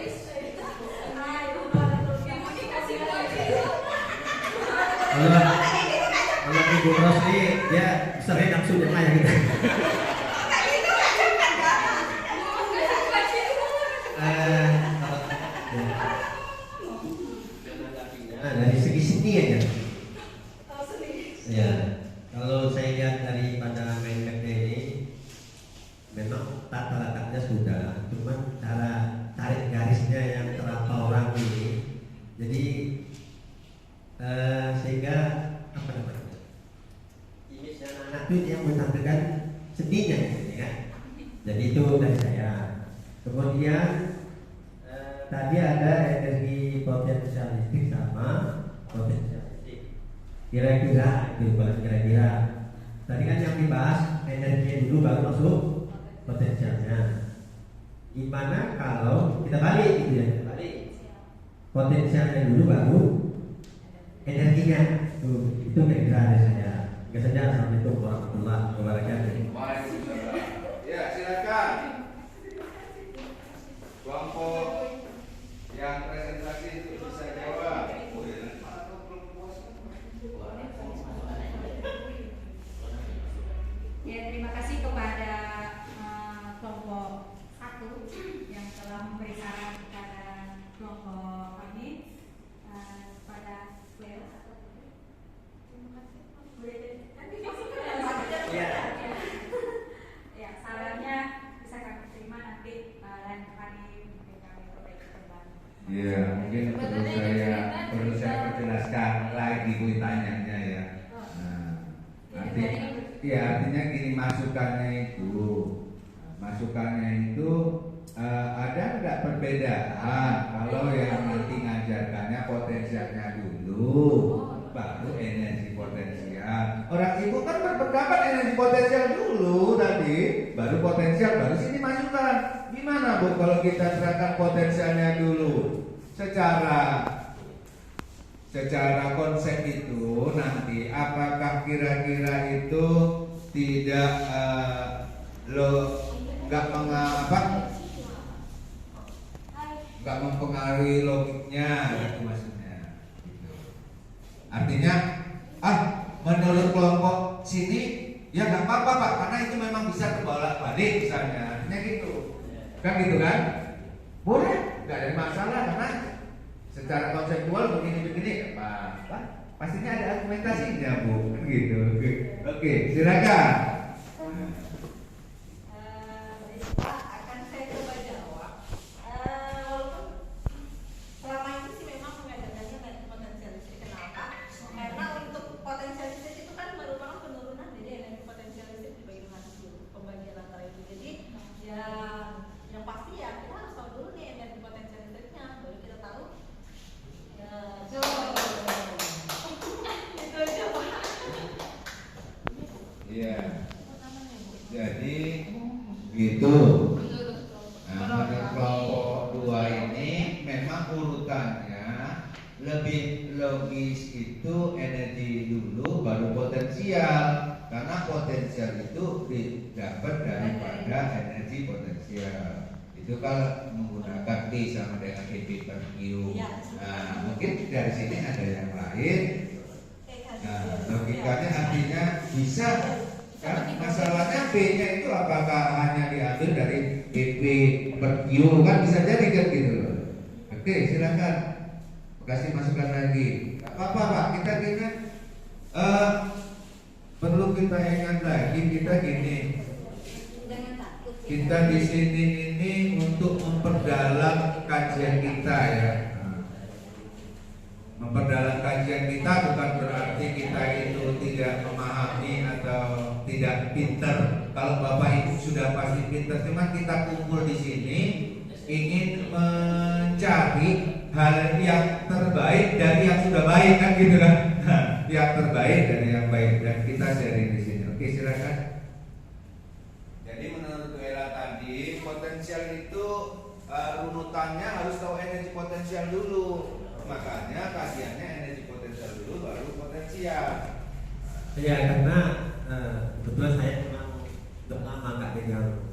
Ibu Ros ini dia sering nafsu kayak gitu. Dari segi seni aja. Ya, kalau saya lihat daripada main map ini, memang tata letaknya sudah, cuman cara tarik garisnya yang terlampau rapi ini, jadi sehingga apa namanya, image anak itu yang menampilkan seninya, ya. Jadi itu dari saya. Kemudian tadi ada energi potensial listrik sama potensial listrik. Kira-kira itu bukan kira-kira. Tadi kan yang dibahas energi dulu baru masuk potensialnya. Gimana kalau kita balik gitu ya? Balik. Potensialnya dulu baru energinya. Tuh, itu kira-kira dari saya. Biasanya Assalamualaikum warahmatullahi wabarakatuh. Waalaikumsalam. Ya, silakan. Kelompok yang presentasi itu bisa jawab. Ya, terima kasih kepada kelompok 1 yang telah memberi saran kepada kelompok misalnya gini, masukannya itu ada nggak perbedaan kalau yang nanti ngajarkannya potensialnya dulu, baru energi potensial. Orang ibu kan berpendapat energi potensial dulu tadi, baru potensial, baru sini masukan. Gimana Bu kalau kita serahkan potensialnya dulu? Secara konsep itu nanti apakah kira-kira itu tidak nggak mempengaruhi logiknya, itu maksudnya. Gitu. Artinya, menurut kelompok sini ya nggak apa-apa Pak, karena itu memang bisa kebolak-balik misalnya, artinya gitu, kan gitu kan? Boleh, nggak ada masalah karena secara konseptual begini-begini, pastinya ada argumentasinya Bu, gitu. Oke, silakan. Akan saya coba jawab. Walaupun selama ini sih memang mengajarkannya dari potensial listrik. Kenapa? Karena untuk potensial listrik itu kan merupakan penurunan dari energi potensial listrik dibagi dengan hasil pembagian antara itu. Jadi ya yang pasti ya kita harus tahu dulu nih energi potensial listriknya, baru kita tahu. Ya, itu aja Pak. Iya. Jadi gitu. Nah, pada kelompok 2 ini memang urutannya lebih logis, itu energi dulu baru potensial, karena potensial itu didapat daripada energi potensial. Itu kalau menggunakan P sama dengan dp per Q. Nah, mungkin dari sini ada yang lain. Nah, logikanya artinya bisa kan, masalahnya B-nya itu apakah hanya diambil dari dp per Q, kan bisa jadi kan gitu loh. Oke, silakan kasih masukan lagi. Gak apa-apa Pak, kita perlu kita ingat lagi, kita gini, kita di sini ini untuk memperdalam kajian kita ya. Memperdalam kajian kita bukan berarti kita itu tidak memahami atau tidak pinter. Kalau Bapak Ibu sudah pasti pinter, cuma kita kumpul di sini ingin mencari hal yang terbaik dari yang sudah baik, kan gitu kan? Yang terbaik dari yang baik, dan kita sharing di sini. Oke, silakan. Jadi menurut Bu Ella tadi, potensial itu runutannya harus tahu energi potensial dulu. Makanya kajiannya energi potensial dulu baru potensial. Ya, karena kebetulan saya memang udah lama nggak pegang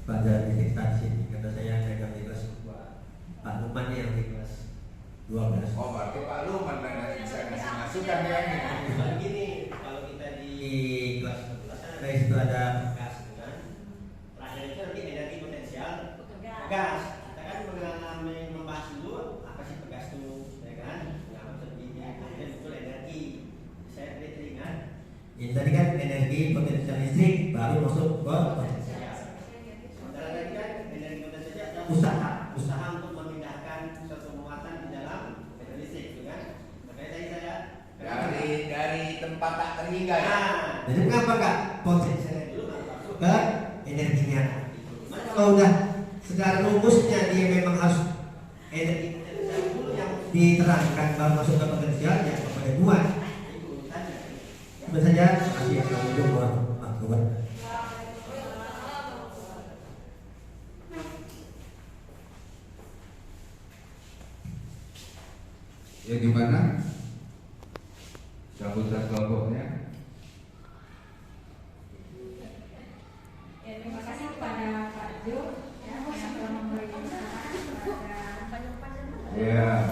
pada titik sini, karena saya pegang di kelas 2. Pak Luman yang di kelas 12. Oh, berarti Pak Luman yang bisa ngasih masukan ya. Begini, kalau kita di kelas 12 dari situ ada gas, kan? Pelajaran itu nanti energi potensial gas. Kita kan membahas dulu apa sih pegas itu, ya kan? Kenapa terjadinya? Ada betul energi. Saya teringat. Ini tadi kan energi potensial listrik baru masuk ke potensial. Sementara tadi kan energi potensial ada usaha untuk memindahkan suatu muatan di dalam energi listrik, itu kan? Makanya tadi saya dari tempat tak terhingga ya. Jadi kenapa Kak potensialnya dulu masuk ke energinya? Kalau udah secara rumusnya dia memang harus energi potensial dulu yang diterangkan baru masuk ke potensialnya kepada buat. Itu saja. Terima kasih. Assalamualaikum warahmatullahi wabarakatuh. Ya gimana? Sambutan kelompoknya. Ya, terima kasih kepada Pak Jo yang telah memberi kesempatan kepada Ya.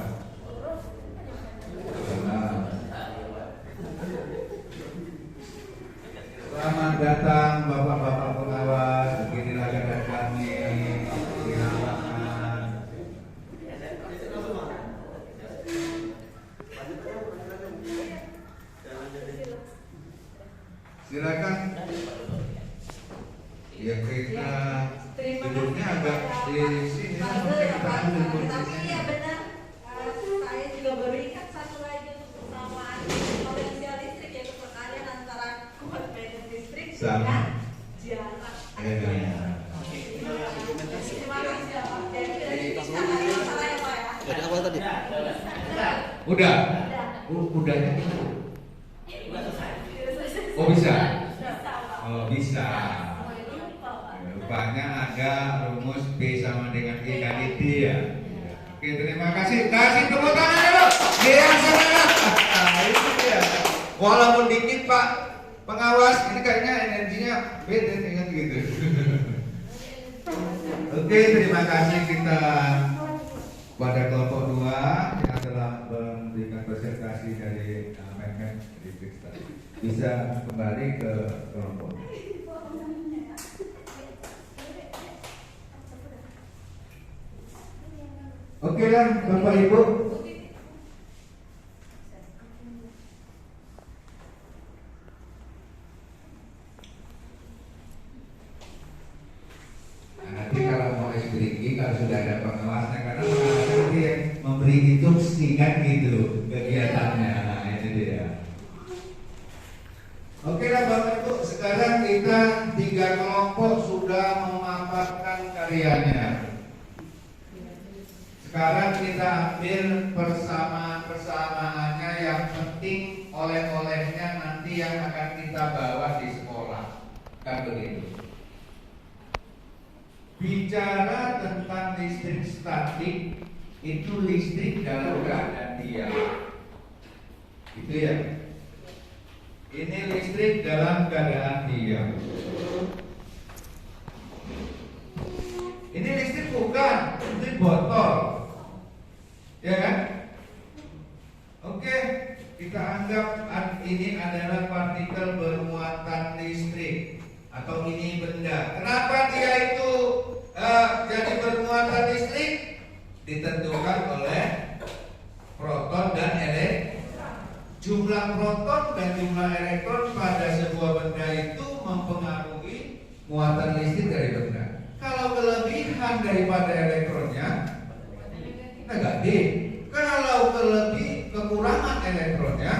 Selamat datang Bapak-bapak pengawas. Beginilah keadaan kami di lapangan. Silakan. Ya kita duduknya agak di sini. Tapi ya benar, saya juga baru ingat satu lagi untuk persamaan potensial listrik, yaitu perkalian antara kuat energi listrik Sama Udah. Udahnya itu. Oh bisa. Oh bisa. Rupanya ada rumus B sama dengan E kali D ya. Oke, terima kasih. Kasih tepuk tangan dulu. Yang semangat. Nah, itu dia. Walaupun dikit Pak pengawas, ini kayaknya energinya beda dengan gitu. Oke, terima kasih kita pada kelompok 2 yang telah memberikan presentasi dari Mehmet di Kristen. Bisa kembali ke kelompok. Oke lah, Bapak Ibu. Nanti kalau mau SPG kalau sudah ada pengawasnya, karena pengawasnya nanti yang memberi instruksi kan gitu kegiatannya. Nah, ini dia. Oke lah Bapak Ibu, sekarang kita 3 kelompok sudah memaparkan karyanya. Sekarang kita ambil persamaannya yang penting, oleh-olehnya nanti yang akan kita bawa di sekolah. Kan begitu. Bicara tentang listrik statik, itu listrik dalam keadaan diam. Gitu ya. Ini listrik dalam keadaan diam. Ini listrik bukan, listrik botol. Ya kan? Oke, kita anggap ini adalah partikel bermuatan listrik atau ini benda. Kenapa dia itu jadi bermuatan listrik? Ditentukan oleh proton dan elektron. Jumlah proton dan jumlah elektron pada sebuah benda itu mempengaruhi muatan listrik dari benda. Kalau kelebihan daripada elektronnya negatif. Kalau kekurangan elektronnya,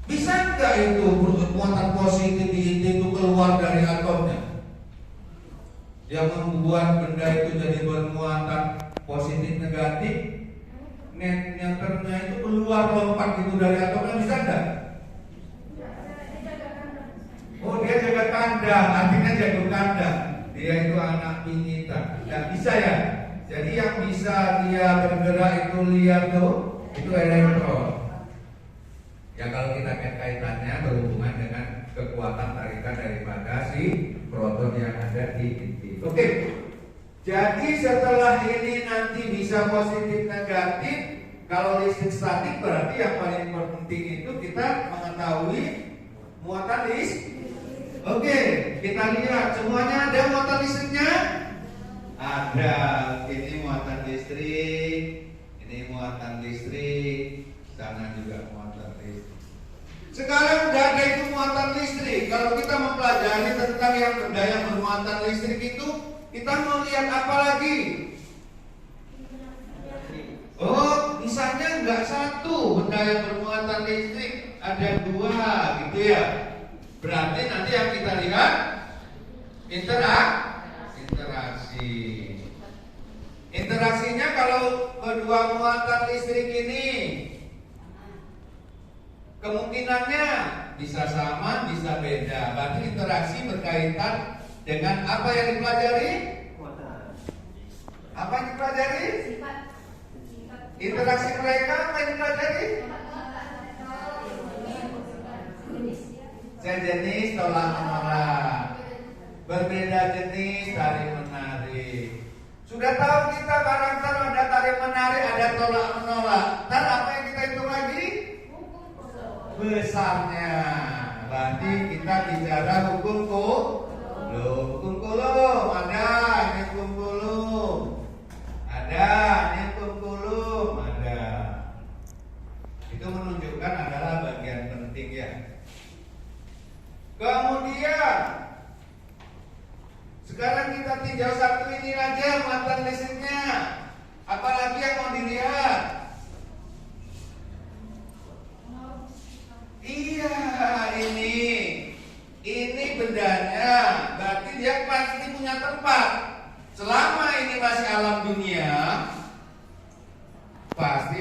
bisa nggak itu muatan positif itu keluar dari atomnya, yang membuat benda itu jadi bermuatan positif negatif, neutronnya itu keluar lompat gitu dari atomnya, bisa nggak? Oh, dia jaga kandang, artinya jaga kandang. Dia itu anak pingitan. Nggak bisa ya. Jadi yang bisa dia bergerak itu lihat tuh, itu elektron. Ya kalau kita kaitannya berhubungan dengan kekuatan tarikan daripada si proton yang ada di inti. Oke. Jadi setelah ini nanti bisa positif negatif. Kalau listrik statik berarti yang paling penting itu kita mengetahui muatan listrik. Oke, kita lihat semuanya ada muatan listriknya? Ada. Ini muatan listrik, ini muatan listrik, sana juga muatan listrik. Sekarang udah ada itu muatan listrik. Kalau kita mempelajari tentang yang benda yang bermuatan listrik itu, kita mau lihat apa lagi? Oh, misalnya nggak satu benda yang bermuatan listrik, ada 2 gitu ya. Berarti nanti yang kita lihat interaksi. Interaksinya kalau kedua muatan listrik ini kemungkinannya bisa sama, bisa beda. Berarti interaksi berkaitan dengan apa yang dipelajari? Apa yang dipelajari? Interaksi mereka apa yang dipelajari? Sejenis tolak menolak, berbeda jenis tarik menarik. Sudah tahu kita karakter ada tarik menarik, ada tolak menolak. Dan apa yang kita hitung lagi? Besarnya. Berarti kita bicara hukum kulum. Ada ini hukum kulum. Ada ini hukum kulum. Ada. Itu menunjukkan adalah bagian penting ya. Kemudian sekarang kita tinjau satu ini aja muatan listriknya. Apalagi yang mau dilihat? Iya, ini bendanya. Berarti dia pasti punya tempat. Selama ini masih alam dunia,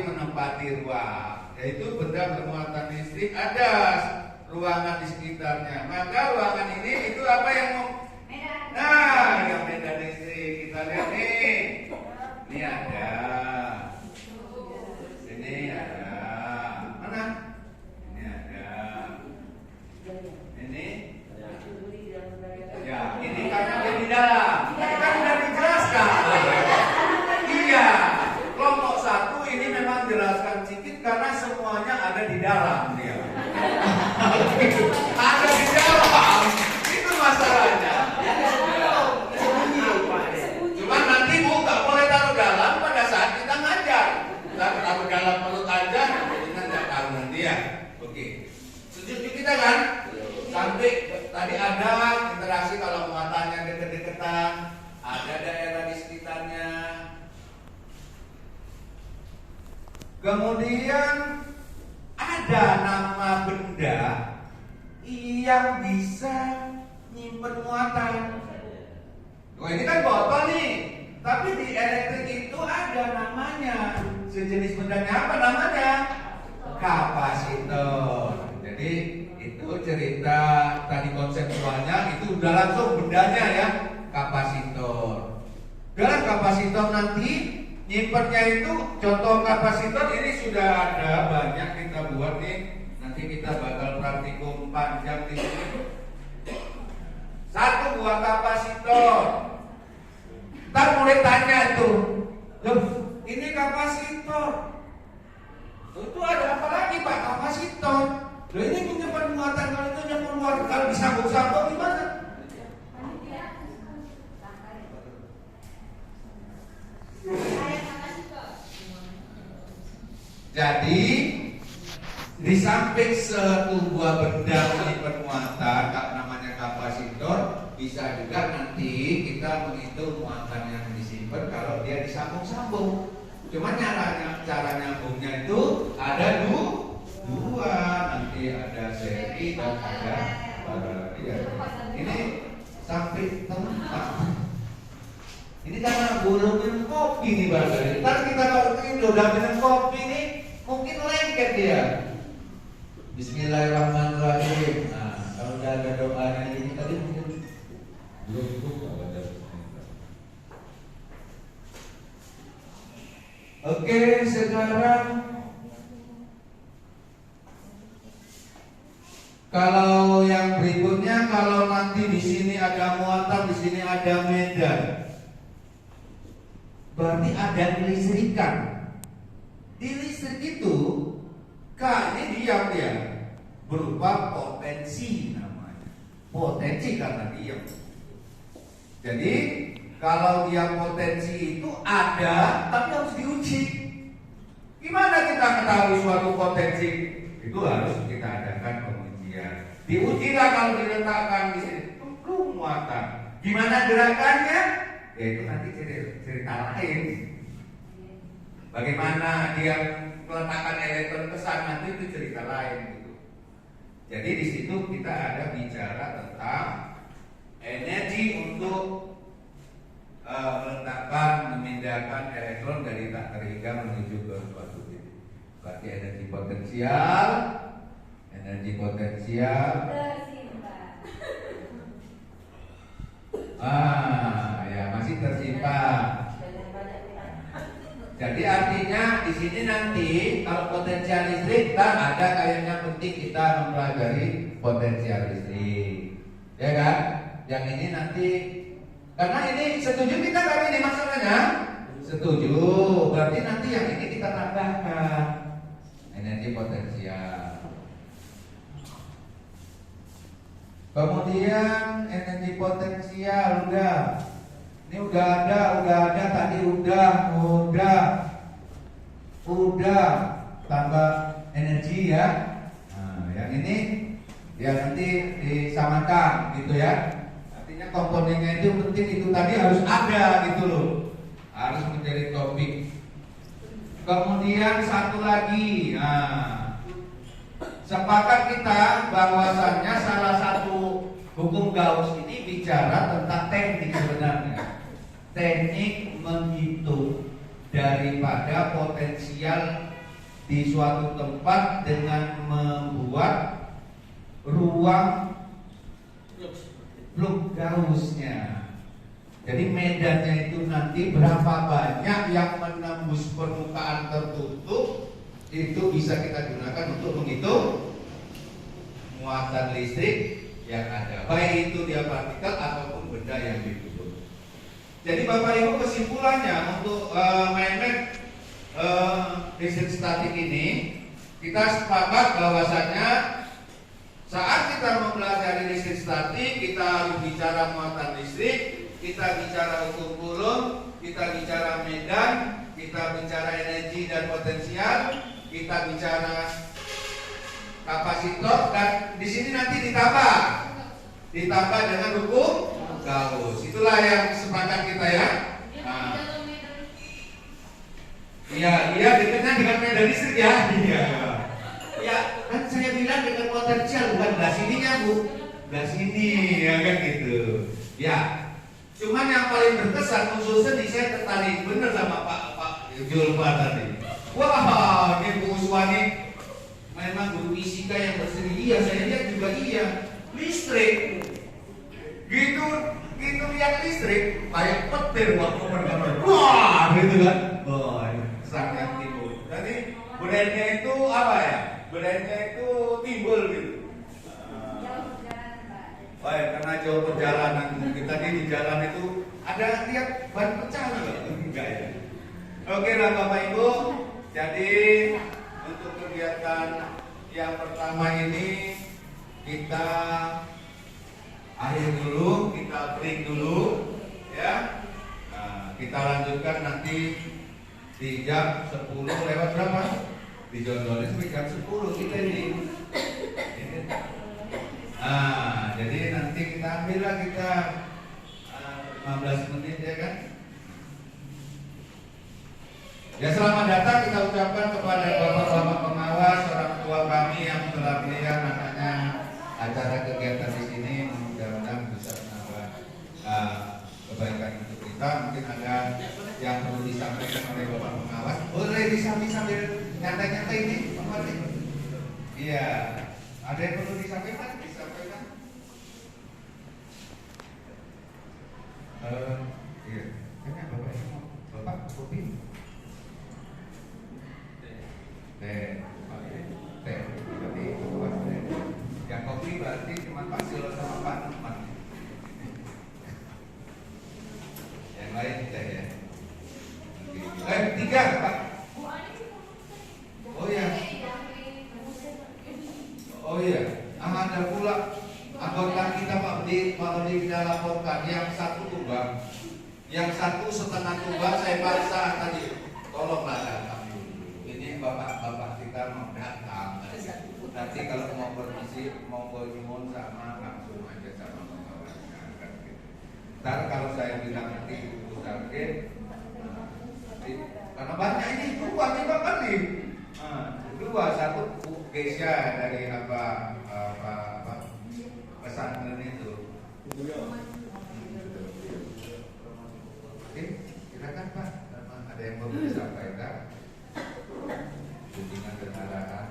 menempati ruang, yaitu benda bermuatan listrik ada ruangan di sekitarnya. Maka ruangan ini itu apa yang mau? Nah, yang medan listrik. Kita lihat nih. Ini ada. Ini ada. Mana? Ini ada. Ini. Ya, ini karena dia di dalam. Tadi kan sudah dijelaskan. Iya. Kelompok 1 ini memang jelaskan sedikit karena semuanya ada di dalam dia. Ada di dalam. Itu masalahnya. Cuma nanti Bu nggak boleh taruh dalam pada saat kita ngajar. Taruh dalam perut aja, kita nggak tahu nanti ya. Oke. Setuju kita kan? Sampai tadi ada interaksi kalau muatannya deket-deketan, ada daerah di sekitarnya. Kemudian ada nama benda yang bisa nyimpen muatan. Oh, ini kan botol nih, tapi di elektrik itu ada namanya. Sejenis bendanya apa namanya? Kapasitor. Jadi itu cerita tadi konseptualnya itu udah langsung bendanya ya, kapasitor. Dalam kapasitor nanti nyimpennya itu contoh kapasitor ini sudah ada banyak kita buat nih. Nanti kita bakal praktikum panjang di sini. Satu buah kapasitor. Ntar mulai tanya tuh, loh ini kapasitor. Itu ada apa lagi Pak kapasitor? Loh ini menyimpan muatan, kalau itu nyimpan muatan, kalau disambung-sambung gimana? Jadi di samping satu buah benda menyimpan muatan, namanya kapasitor, bisa juga nanti kita menghitung muatan yang disimpan kalau dia disambung-sambung. Cuma cara nyambungnya itu ada dua, nanti ada seri dan ada paralel. Ini sampai tempat. Ini karena belum minum kopi nih Bang. Ntar kita kalau udah minum kopi nih, mungkin lengket dia. Bismillahirrahmanirrahim. Nah, kalau udah ada doanya ini tadi mungkin belum cukup ada. Oke, sekarang kalau yang berikutnya, kalau nanti di sini ada muatan, di sini ada medan, berarti ada kelistrikan. Di listrik itu K ini diam dia, berupa potensi namanya. Potensi karena diam. Jadi kalau dia potensi itu ada, tapi harus diuji. Gimana kita ketahui suatu potensi? Itu harus kita adakan pengujian. Diujilah kalau diletakkan di sini, perlu muatan. Gimana gerakannya? Ya itu nanti cerita lain. Bagaimana dia meletakkan elektron ke sana itu cerita lain gitu. Jadi di situ kita ada bicara tentang energi untuk meletakkan, memindahkan elektron dari tak terhingga menuju ke suatu titik. Berarti energi potensial ya masih tersimpan. Jadi artinya di sini nanti kalau potensial listrik kan ada kayaknya penting kita mempelajari potensial listrik, ya kan? Yang ini nanti karena ini setuju kita kan ini masalahnya? Setuju. Berarti nanti yang ini kita tambahkan energi potensial. Kemudian energi potensial udah. Ini udah ada tadi udah tambah energi ya. Nah, yang ini ya nanti disamakan gitu ya. Artinya komponennya itu penting, itu tadi harus ada gitu loh. Harus menjadi topik. Kemudian satu lagi, nah, sepakat kita bahwasannya salah satu hukum Gauss ini bicara tentang teknik sebenarnya. Teknik menghitung daripada potensial di suatu tempat dengan membuat ruang plug Gauss-nya. Jadi medannya itu nanti berapa banyak yang menembus permukaan tertutup, itu bisa kita gunakan untuk menghitung muatan listrik yang ada, baik itu dia partikel ataupun benda yang ditutup. Jadi Bapak Ibu, kesimpulannya untuk man-made listrik statik ini, kita sepakat bahwasanya saat kita mempelajari listrik statik, kita harus bicara muatan listrik, kita bicara hukum Coulomb, kita bicara medan, kita bicara energi dan potensial, kita bicara kapasitor, dan di sini nanti ditambah dengan hukum Gauss. Itulah yang sepakat kita ya. Iya, dekatnya dengan medan listrik ya. Iya. Ya, kan saya bilang dengan potensial, bukan belah sininya Bu, belah sini ya kan gitu. Ya, cuman yang paling berkesan unsur seni, saya tertarik bener sama Pak Julfa tadi. Wah, ini Bu Uswani memang guru fisika yang berseni. Iya, saya lihat juga iya. Listrik, gitu lihat listrik, kayak petir waktu bergambar. Wah, gitu kan? Wah, sangat timbul. Tadi brandnya itu apa ya? Brandnya itu timbul gitu. Baik, karena jauh perjalanan kita di jalan itu ada lihat ban pecah nggak? Enggak ya. Oke lah Bapak Ibu. Jadi untuk kegiatan yang pertama ini kita akhir dulu, kita break dulu, ya. Nah, kita lanjutkan nanti di jam 10 lewat berapa? Dijodolin sampai jam 10 kita ini. Nah, jadi nanti kita ambil lah kita 15 menit ya kan. Ya, selamat datang kita ucapkan kepada Bapak-bapak pengawas, orang tua kami yang telah melihat anaknya acara kegiatan di sini. Mudah-mudahan bisa menambah kebaikan untuk kita. Mungkin ada yang perlu disampaikan oleh Bapak pengawas. Boleh sambil nyantai-nyantai ini, Pak Wali? Iya, ada yang perlu disampaikan? Iya, kayaknya Bapak kopi. Teh. Yang kopi berarti cuma Pak Silo sama Pak Nukman. Yang lain teh ya. 3 Pak. Oh ya. Oh iya. Ada pula anggota kita Pak Odi kita laporkan yang satu tumbang, yang satu setengah tumbang saya paksa tadi. Tolonglah datang dulu. Ini bapak-bapak kita mau datang. Nanti kalau mau permisi, mau nyuwun sama langsung aja sama pengawasnya kan gitu. Ntar kalau saya bilang nanti Bu Sarkin, karena banyak ini dua nih Bapak nih. Dua, satu Bu Gesya dari apa pesantren itu. Oke, silakan Pak. Ada yang mau disampaikan? Kunjungan dan arahan.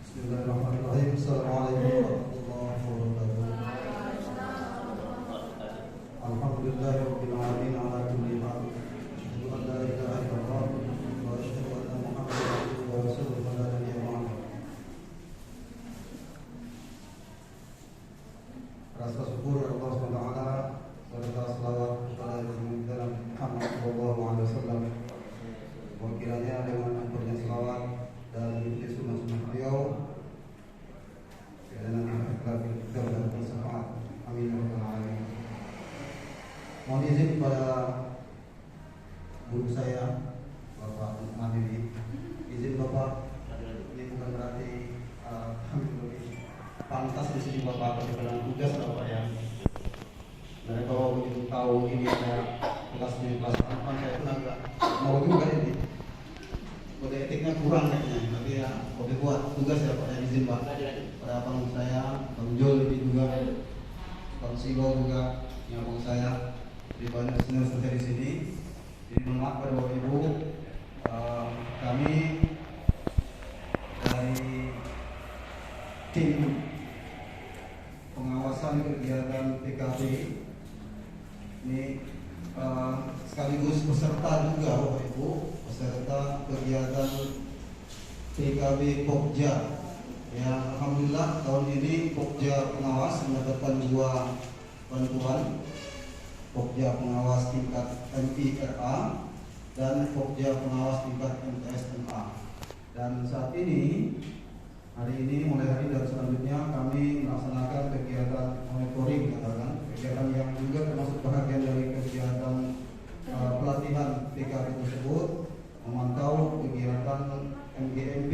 Bismillahirrahmanirrahim. Assalamualaikum warahmatullahi wabarakatuh. Alhamdulillahirabbil alamin ala kulli hal. Asyhadu an la ilaha illallah wa asyhadu anna Muhammadan abduhu wa rasuluhu la nabiyya ba'dahu. Rasa syukur Allah Subhanahu wa taala serta selawat kepada Nabi Muhammad sallallahu alaihi wasallam. Kiranya dengan aturnya selawat dan mengikuti sunnah-sunnah beliau, dan nanti kita mendapat syafaat. Amin ya rabbal alamin. Mohon izin kepada guru saya, Bapak Mandiri. Izin Bapak, ini bukan berarti kami lebih pantas di sini Bapak berkenan tugas Bapak ya. Dari Bapak begitu tahu ini ada kelas di kelas 8, saya pun agak mau juga ini. Kode etiknya kurang kayaknya, tapi ya oke buat tugas ya Pak, izin Pak. Pada abang saya, Bang Jol ini juga, Bang Sigo juga, yang abang saya di banyak senior di sini. Di Selamat pada Bapak Ibu. Kami dari tim pengawasan kegiatan PKB ini sekaligus peserta juga Bapak Ibu, peserta kegiatan PKB Pokja. Ya, alhamdulillah tahun ini Pokja pengawas mendapatkan 2 bantuan, Pokja pengawas tingkat MIRA dan Pokja pengawas tingkat MTSMA. Dan saat ini, hari ini mulai hari dan selanjutnya kami melaksanakan kegiatan monitoring, katakan kegiatan yang juga termasuk bahagian dari kegiatan pelatihan PKB tersebut, memantau kegiatan MGMP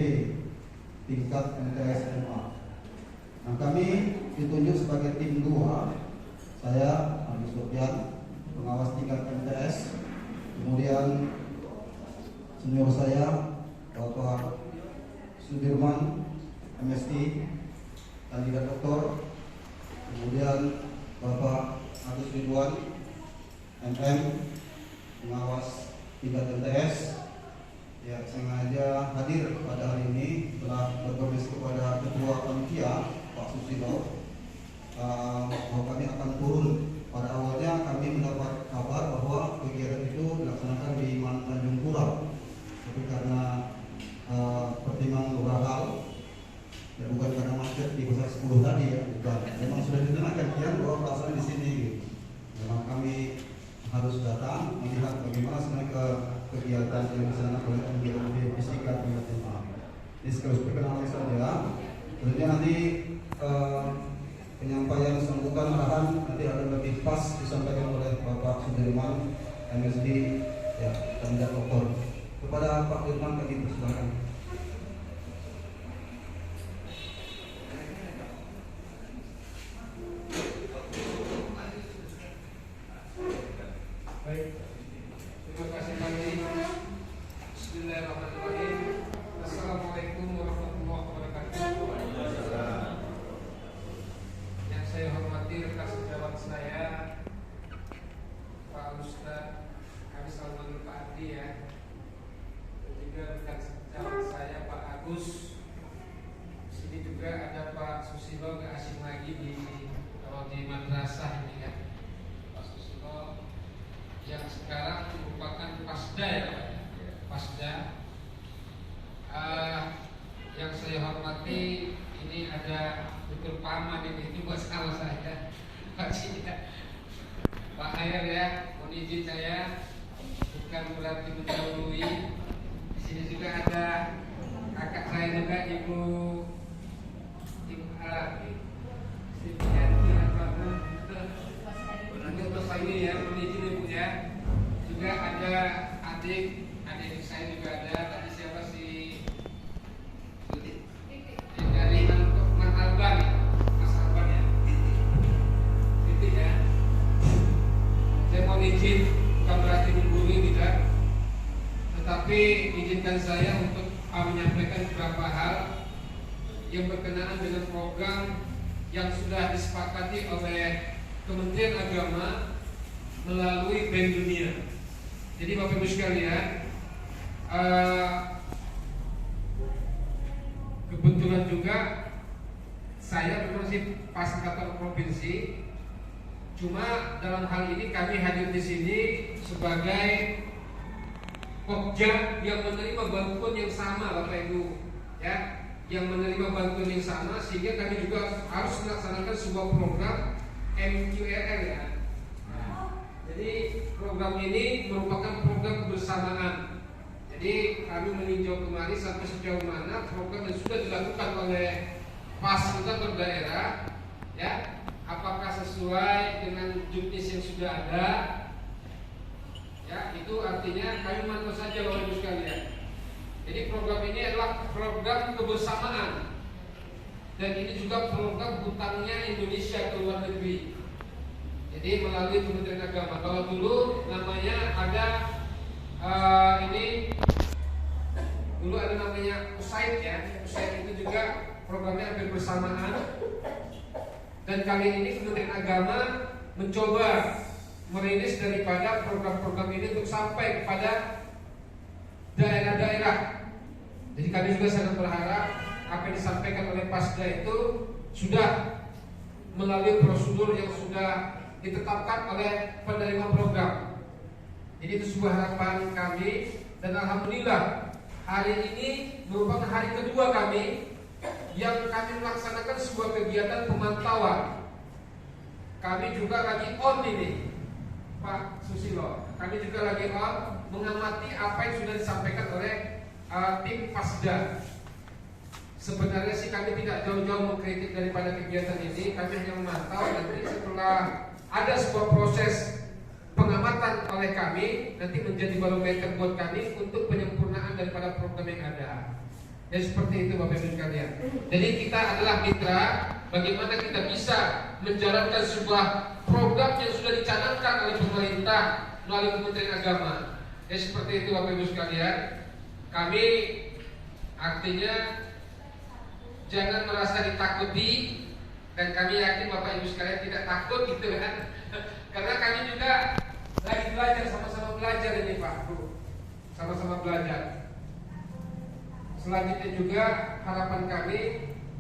tingkat MTSMA. Nah, kami ditunjuk sebagai tim 2. Saya Agus Sofian, pengawas tingkat MTS, kemudian senior saya Bapak Sudirman, MSc, kandidat doktor, kemudian Bapak Agus Ridwan, MM, pengawas tingkat MTS. Ya, sengaja hadir pada hari ini telah berkoordinasi kepada Ketua Panitia Pak Susilo bahwa kami akan turun. Pada awalnya kami mendapat kabar bahwa kegiatan itu dilaksanakan di Tanjung Pura, tapi karena pertimbangan beberapa hal, ya bukan karena macet di Pasar 10 tadi ya, bukan. Memang sudah ditentukan kian bahwa pelaksanaan di sini. Memang kami harus datang melihat bagaimana sebenarnya kegiatan yang dilaksanakan oleh MGMP Fisika tingkat SMA. Ini sekaligus perkenalan saja. Tentunya nanti penyampaian sambutan arahan nanti akan lebih pas disampaikan oleh Bapak Sudirman, MSD, ya, kandidat doktor. Kepada Pak Dirman kami persilakan. Baik, terima kasih kami. Bismillahirrahmanirrahim. Assalamualaikum warahmatullahi wabarakatuh. Yang saya hormati rekan sejawat saya, Pak Ustaz, kami selalu manggil Pak Adi ya. Dan juga rekan sejawat saya Pak Agus. Di sini juga ada Pak Susilo, gak asing lagi kalau di madrasah ini ya. Pak Susilo yang sekarang merupakan Pasda ya Pak. Pasda. Yang saya hormati ini ada Dr. Paman ini buat salah saya. Pak Ayer ya, mohon izin saya bukan berarti mendahului. Di sini juga ada kakak saya juga Ibu untuk ini ya, mohon izin Ibu ya. Juga ada adik saya juga ada. Tadi siapa sih? Dari Mas Alban ya. Titik ya. Saya mohon izin, bukan berarti menggurui tidak, tetapi izinkan saya untuk menyampaikan beberapa hal yang berkenaan dengan program yang sudah disepakati oleh Kementerian Agama melalui Bank Dunia. Jadi Bapak Ibu sekalian, kebetulan juga saya memang sih pas kantor provinsi, cuma dalam hal ini kami hadir di sini sebagai Pokja yang menerima bantuan yang sama Bapak Ibu ya, yang menerima bantuan yang sama, sehingga kami juga harus melaksanakan sebuah program MQRL ya. Jadi program ini merupakan program kebersamaan. Jadi kami meninjau kemarin sampai sejauh mana program yang sudah dilakukan oleh fasilitator daerah, ya, apakah sesuai dengan juknis yang sudah ada, ya, itu artinya kami mantau saja Bapak Ibu sekalian. Jadi program ini adalah program kebersamaan dan ini juga program hutangnya Indonesia ke luar negeri. Jadi melalui Kementerian Agama. Kalau dulu namanya ada ini dulu ada namanya USAID ya. USAID itu juga programnya hampir bersamaan. Dan kali ini Kementerian Agama mencoba merilis daripada program-program ini untuk sampai kepada daerah-daerah. Jadi kami juga sangat berharap apa yang disampaikan oleh Pasda itu sudah melalui prosedur yang sudah ditetapkan oleh penerima program. Jadi itu sebuah harapan kami, dan alhamdulillah hari ini merupakan hari kedua kami yang kami melaksanakan sebuah kegiatan pemantauan. Kami juga lagi on ini, Pak Susilo. Kami juga lagi on mengamati apa yang sudah disampaikan oleh tim Pasda. Sebenarnya sih kami tidak jauh-jauh mengkritik daripada kegiatan ini. Kami hanya memantau, nanti setelah ada sebuah proses pengamatan oleh kami, nanti menjadi barometer buat kami untuk penyempurnaan daripada program yang ada. Dan seperti itu Bapak Ibu sekalian. Jadi kita adalah mitra, bagaimana kita bisa menjalankan sebuah program yang sudah dicanangkan oleh pemerintah melalui Kementerian Agama. Dan seperti itu Bapak Ibu sekalian. Kami artinya jangan merasa ditakuti, dan kami yakin Bapak Ibu sekalian tidak takut gitu kan. Karena kami juga lagi belajar, sama-sama belajar ini Pak Bu. Sama-sama belajar. Selanjutnya juga harapan kami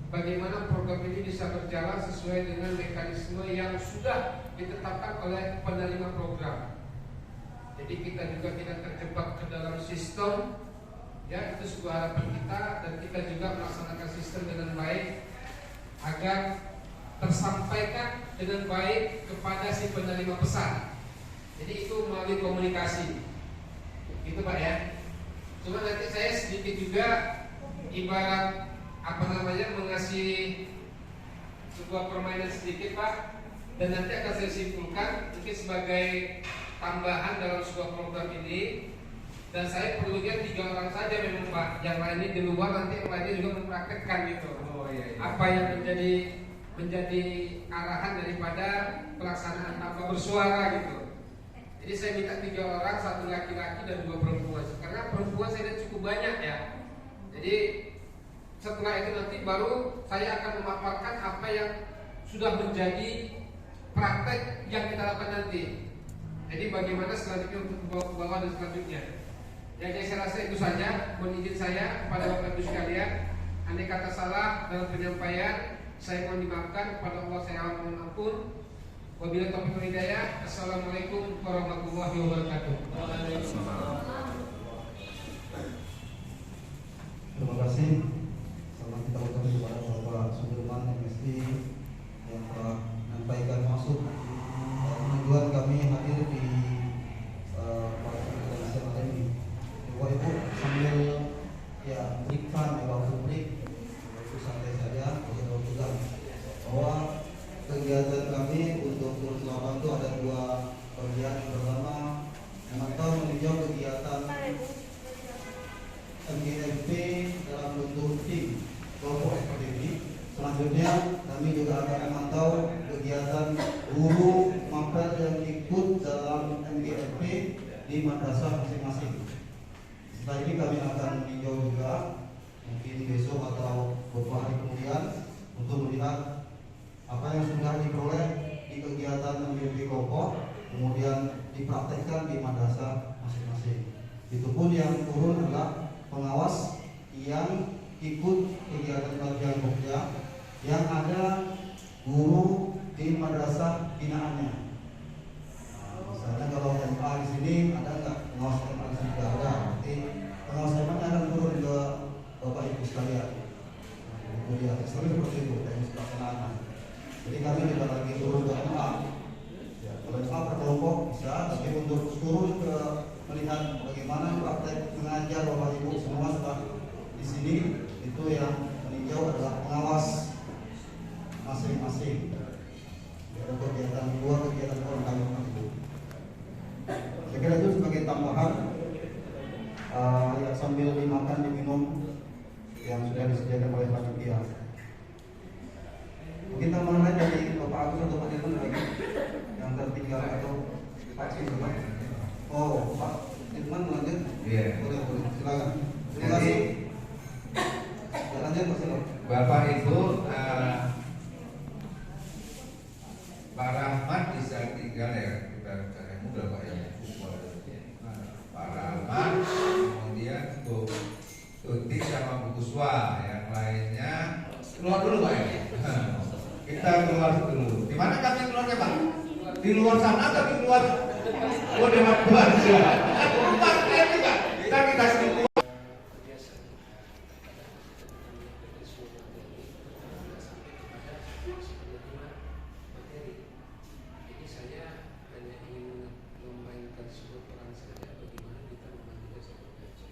bagaimana program ini bisa berjalan sesuai dengan mekanisme yang sudah ditetapkan oleh penerima program. Jadi kita juga tidak terjebak ke dalam sistem, ya, itu sebuah harapan kita, dan kita juga melaksanakan sistem dengan baik agar tersampaikan dengan baik kepada si penerima pesan. Jadi itu melalui komunikasi. Itu Pak ya. Cuma nanti saya sedikit juga ibarat mengasih sebuah permainan sedikit Pak, dan nanti akan saya simpulkan mungkin sebagai tambahan dalam sebuah program ini. Dan saya perlunya 3 orang saja memang Pak, yang lainnya di luar, nanti yang lainnya juga mempraktekkan gitu. Apa yang menjadi arahan daripada pelaksanaan tanpa bersuara gitu. Jadi saya minta 3 orang, 1 laki-laki dan 2 perempuan. Karena perempuan saya lihat cukup banyak ya. Jadi setelah itu nanti baru saya akan memaparkan apa yang sudah menjadi praktek yang kita lakukan nanti. Jadi bagaimana selanjutnya untuk ke bawah dan selanjutnya. Jadi saya rasa itu saja. Mohon izin saya kepada Bapak Ibu sekalian, andai kata salah dalam penyampaian, saya mohon dimaafkan. Kepada Allah saya mohon ampun. Wabillahi taufiq wal hidayah. Assalamualaikum warahmatullahi wabarakatuh. Terima kasih. Selamat kita ucapkan kepada Bapak Sudirman MSI yang telah menyampaikan masuk tujuan kami hadir di pada siang hari ini. Bapak Ibu sambil ya berikan bahwa publik itu santai saja, tidak juga bahwa kegiatan kami untuk turun ke lapangan itu ada 2 bagian. Yang pertama memantau meninjau kegiatan MGFP dalam bentuk tim kelompok seperti ini. Selanjutnya kami juga akan memantau kegiatan guru mapel yang ikut dalam MGFP di madrasah masing-masing. Setelah ini kami akan meninjau juga mungkin besok atau beberapa hari kemudian untuk melihat apa yang sudah diperoleh di kegiatan MGFP kelompok, kemudian dipraktekkan di madrasah masing-masing. Itu pun yang turun adalah pengawas yang ikut kegiatan bagian Pokja yang ada guru di madrasah binaannya. Misalnya kalau MA di sini ada nggak pengawas MA di sini? Tidak ada. Nanti pengawas MA akan turun ke Bapak Ibu sekalian. Kemudian seperti itu teknis pelaksanaan. Jadi kami tidak lagi turun ke MA. Ya, kalau MA per kelompok bisa, tapi untuk turun ke melihat bagaimana praktek mengajar Bapak Ibu semua sudah di sini, itu yang meninjau adalah pengawas masing-masing. Ada kegiatan luar kegiatan orang kami Bapak Ibu. Saya kira itu sebagai tambahan ya sambil dimakan diminum yang sudah disediakan oleh panitia. Mungkin tambahan lain dari Bapak Agus atau Pak Dirman lagi yang tertinggal atau Pak Dirman. Oh, Pak Dirman lanjut? Iya. Boleh, silakan. Terima kasih. Lanjut Pak Dirman. Bapak Ibu, Pak Rahmat bisa tinggal ya kita Keluar dulu Pak ya. Kita keluar dulu. Di mana kami keluarnya Pak? Di luar sana atau di luar? Oh di luar saja. Kita kasih keluar. Jadi saya hanya ingin memainkan sebuah peran saja bagaimana kita memanggil sebuah gajah.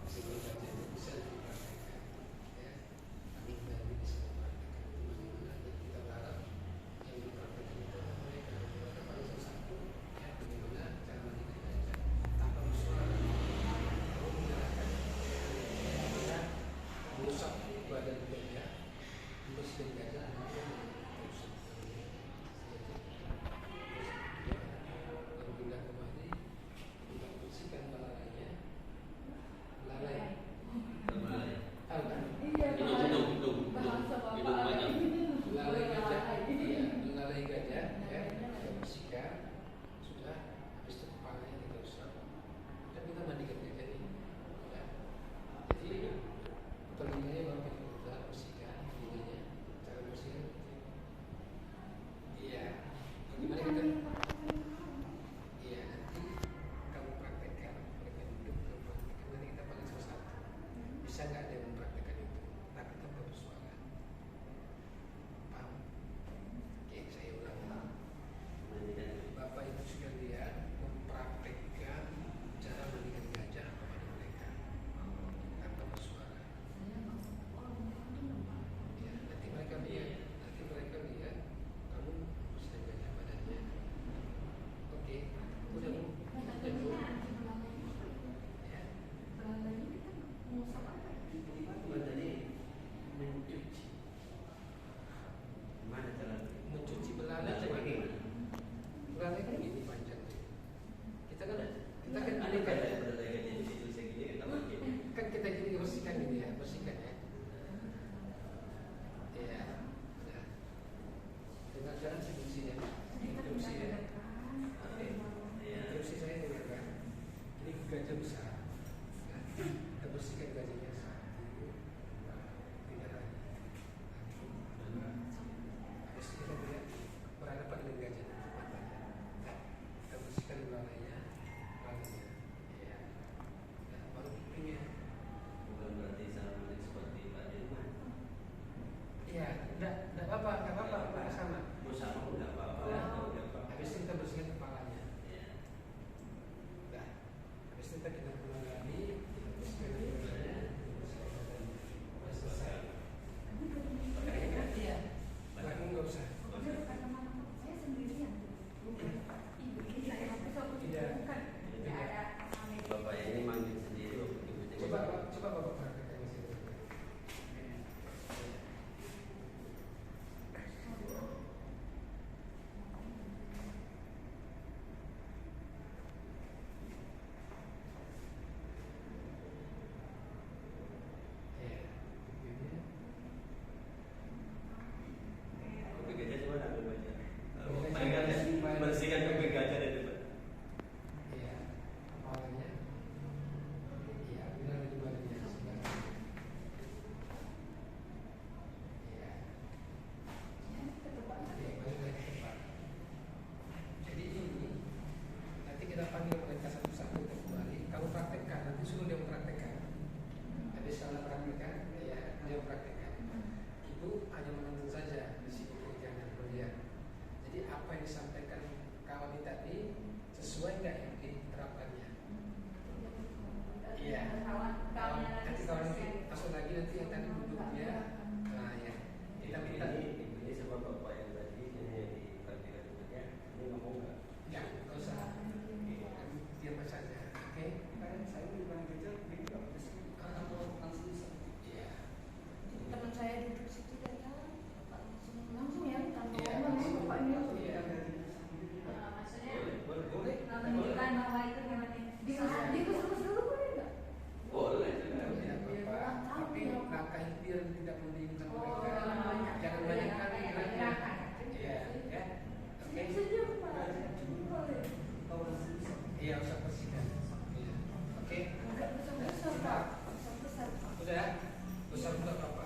Sebuah gajah itu bisa dipraktekkan, ya. Kami dari bisa mempraktekkan itu bagaimana, dan kita berharap yang dipraktekkan itu mereka pada salah satu, ya, bagaimana cara mandikan gajah tanpa bersuara. Kalau menjalankan, bagaimana mengusap badan gajah, membersihkan gajah, pindah kembali, kita bersihkan belalainya. Lalai, tahu kan? Lalai gajah, iya, lalai gajah, ya, kita bersihkan, sudah, habis itu kepalanya kita usap, dan kita mandikan gajah ini, ya. Jadi telinganya baru kita bersihkan, telinganya, cara bersihkan, iya, bagaimana kita? Iya, nanti kamu praktekkan, mereka duduk, kamu praktekkan, nanti kita panggil satu-satu. Bisa nggak ada yang mempraktekkan itu? Tapi tanpa bersuara. Paham? Oke, saya ulang. Bapak Ibu sekalian mempraktekkan cara mandikan gajah kepada mereka tanpa bersuara. Ya, nanti mereka lihat, kamu bersihkan gajah badannya. Oke, udah Bu. Ya. Mencuci belalai coba gimana? Belalai kan gini panjang. Kita kan gini kan kita gini bersihkan gini ya, bersihkan ya. Iya. Nah. Dengan cara sebersih ya. Bersih ya. Bersih saya dengar kan. Ini gajah besar. Nah, kita bersihkan gajahnya satu, tiga lagi. Habis kita lihat berhadapan dengan gajah itu matanya. Nah, kita bersihkan belalainya, ya. Nah, baru kupingnya. Bukan berarti sama seperti Pak Dirman. Iya, enggak apa-apa, Pak, sama. Sama udah apa-apa. Habis itu kita bersihkan kepalanya. Nah, habis itu kita pulang lagi, kita bersihkan kepalanya, udah selesai. Iya. Lagi nggak usah. Tidak. Bapak ini manggil sendiri. Coba Bapak praktekkan di sini. Bersihkan kuping gajah dari depan. Iya, kepalanya. Iya, benar di badannya sebelah. Iya. Balik lagi ke depan. Jadi ini nanti kita panggil mereka satu-satu untuk kembali. Kamu praktekkan, nanti suruh dia mempraktekkan. Habis salah praktekkan, ya dia praktekkan. Ibu hanya menonton saja di sini, jangan melihat. Jadi apa yang disampaikan kawan ini tadi sesuai nggak yang diterapkannya? Iya. Nanti kawan ini masuk lagi nanti yang tadi duduknya, nah ya. Kita minta Ini sama bapak yang tadi ini dipraktikkan sebenarnya. Ini ngomong nggak? ya, nggak usah. Diam saja, oke? Saya bukan kerja, ini nggak langsung Iya. Teman saya duduk situ dan langsung ya tanpa Iya. ngomong bapak ini langsung. Iya. Maksudnya Boleh. menunjukkan bahwa itu gimana? Dikus dulu boleh nggak? Boleh. Tidak apa-apa. Tapi langkah biar tidak membingungkan mereka. Jangan banyak kali nanya. Iya, ya. Oke. Iya, usah bersihkan. Iya. Oke. Besar-besar, Pak. Besar-besar. Udah. Besar untuk apa?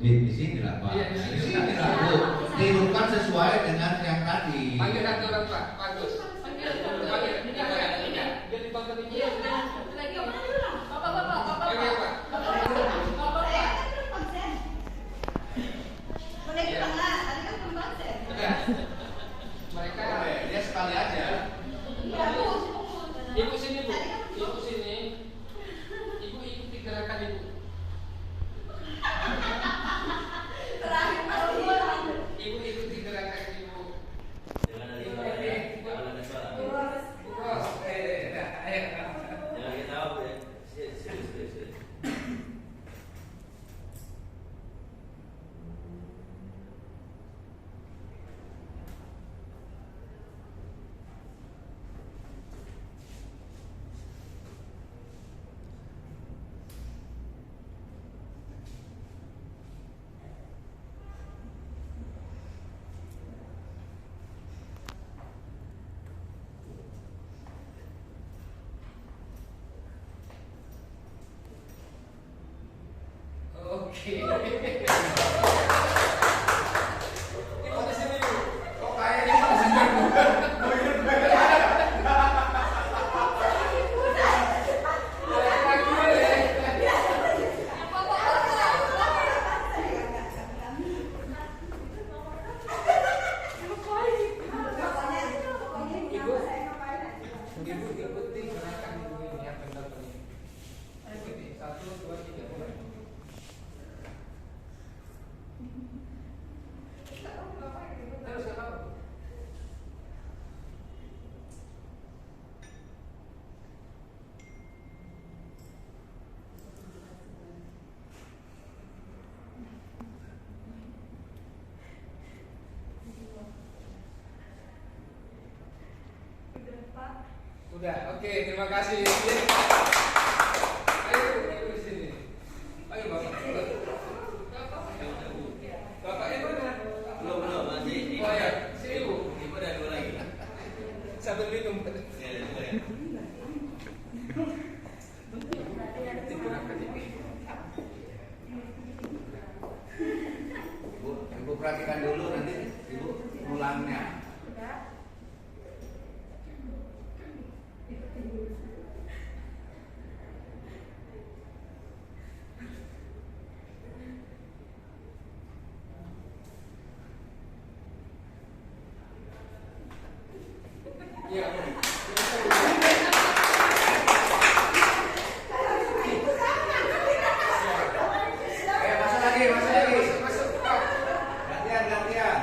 Di sini lah Pak. Iya, di sini. Di sini lah Bu. Dihidupkan sesuai dengan yang tadi. Panggil satu orang Pak, bagus. Panggil. Jadi bangga ini. Lagi apa dulu? Bapak. Panggil Pak. Boleh bilang lah, tadi kan belum konsen. Mereka Dia sekali aja. Iya, Bu. Ibu sini Bu. Ibu sini. Ibu ikuti gerakan Ibu. Terakhir kali. Ibu ikuti gerakan Ibu. Jangan ada suara ya. Jangan ada suara. Bos. Ayo. Jangan ketawa ya. Serius. Oke. Ibu di sini Bu. Kok kayaknya di sini Bu. Ibu ikuti gerakan Ibu ini ya, benar-benar. Ikuti 1, 2, 3 mulai. Terus apa? Udah, oke, terima kasih. Ayo, ibu di sini. Ayo Bapak. Bapaknya mana? Belum masih. Oh ya, sini Bu. Ibu ada dua lagi. Sambil minum. Ya, ada dua ya. Ibu perhatikan dulu nanti Ibu ulangnya. Iya. Masuk lagi. Masuk. Gantian.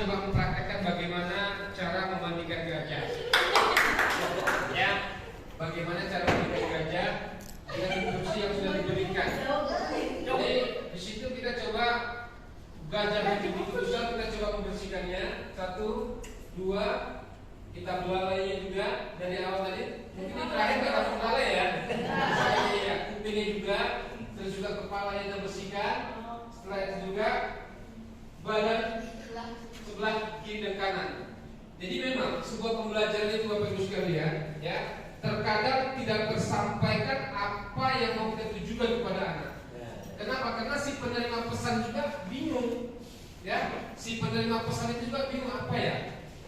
coba mempraktekkan bagaimana cara memandikan gajah. Ya, bagaimana cara memandikan gajah dengan instruksi yang sudah diberikan. Jadi di situ kita coba gajah yang begitu besar, kita coba membersihkannya. 1, 2, kita belalainya juga dari awal tadi. Mungkin ini terakhir kita langsung belalai ya. Ya, kupingnya juga, terus juga kepalanya kita bersihkan. Setelah itu juga badan sebelah kiri dan kanan. Jadi memang sebuah pembelajaran itu Bapak Ibu sekalian, ya, terkadang tidak tersampaikan apa yang mau kita tujukan kepada anak. Kenapa? Karena si penerima pesan juga bingung, ya. Si penerima pesan itu juga bingung apa ya,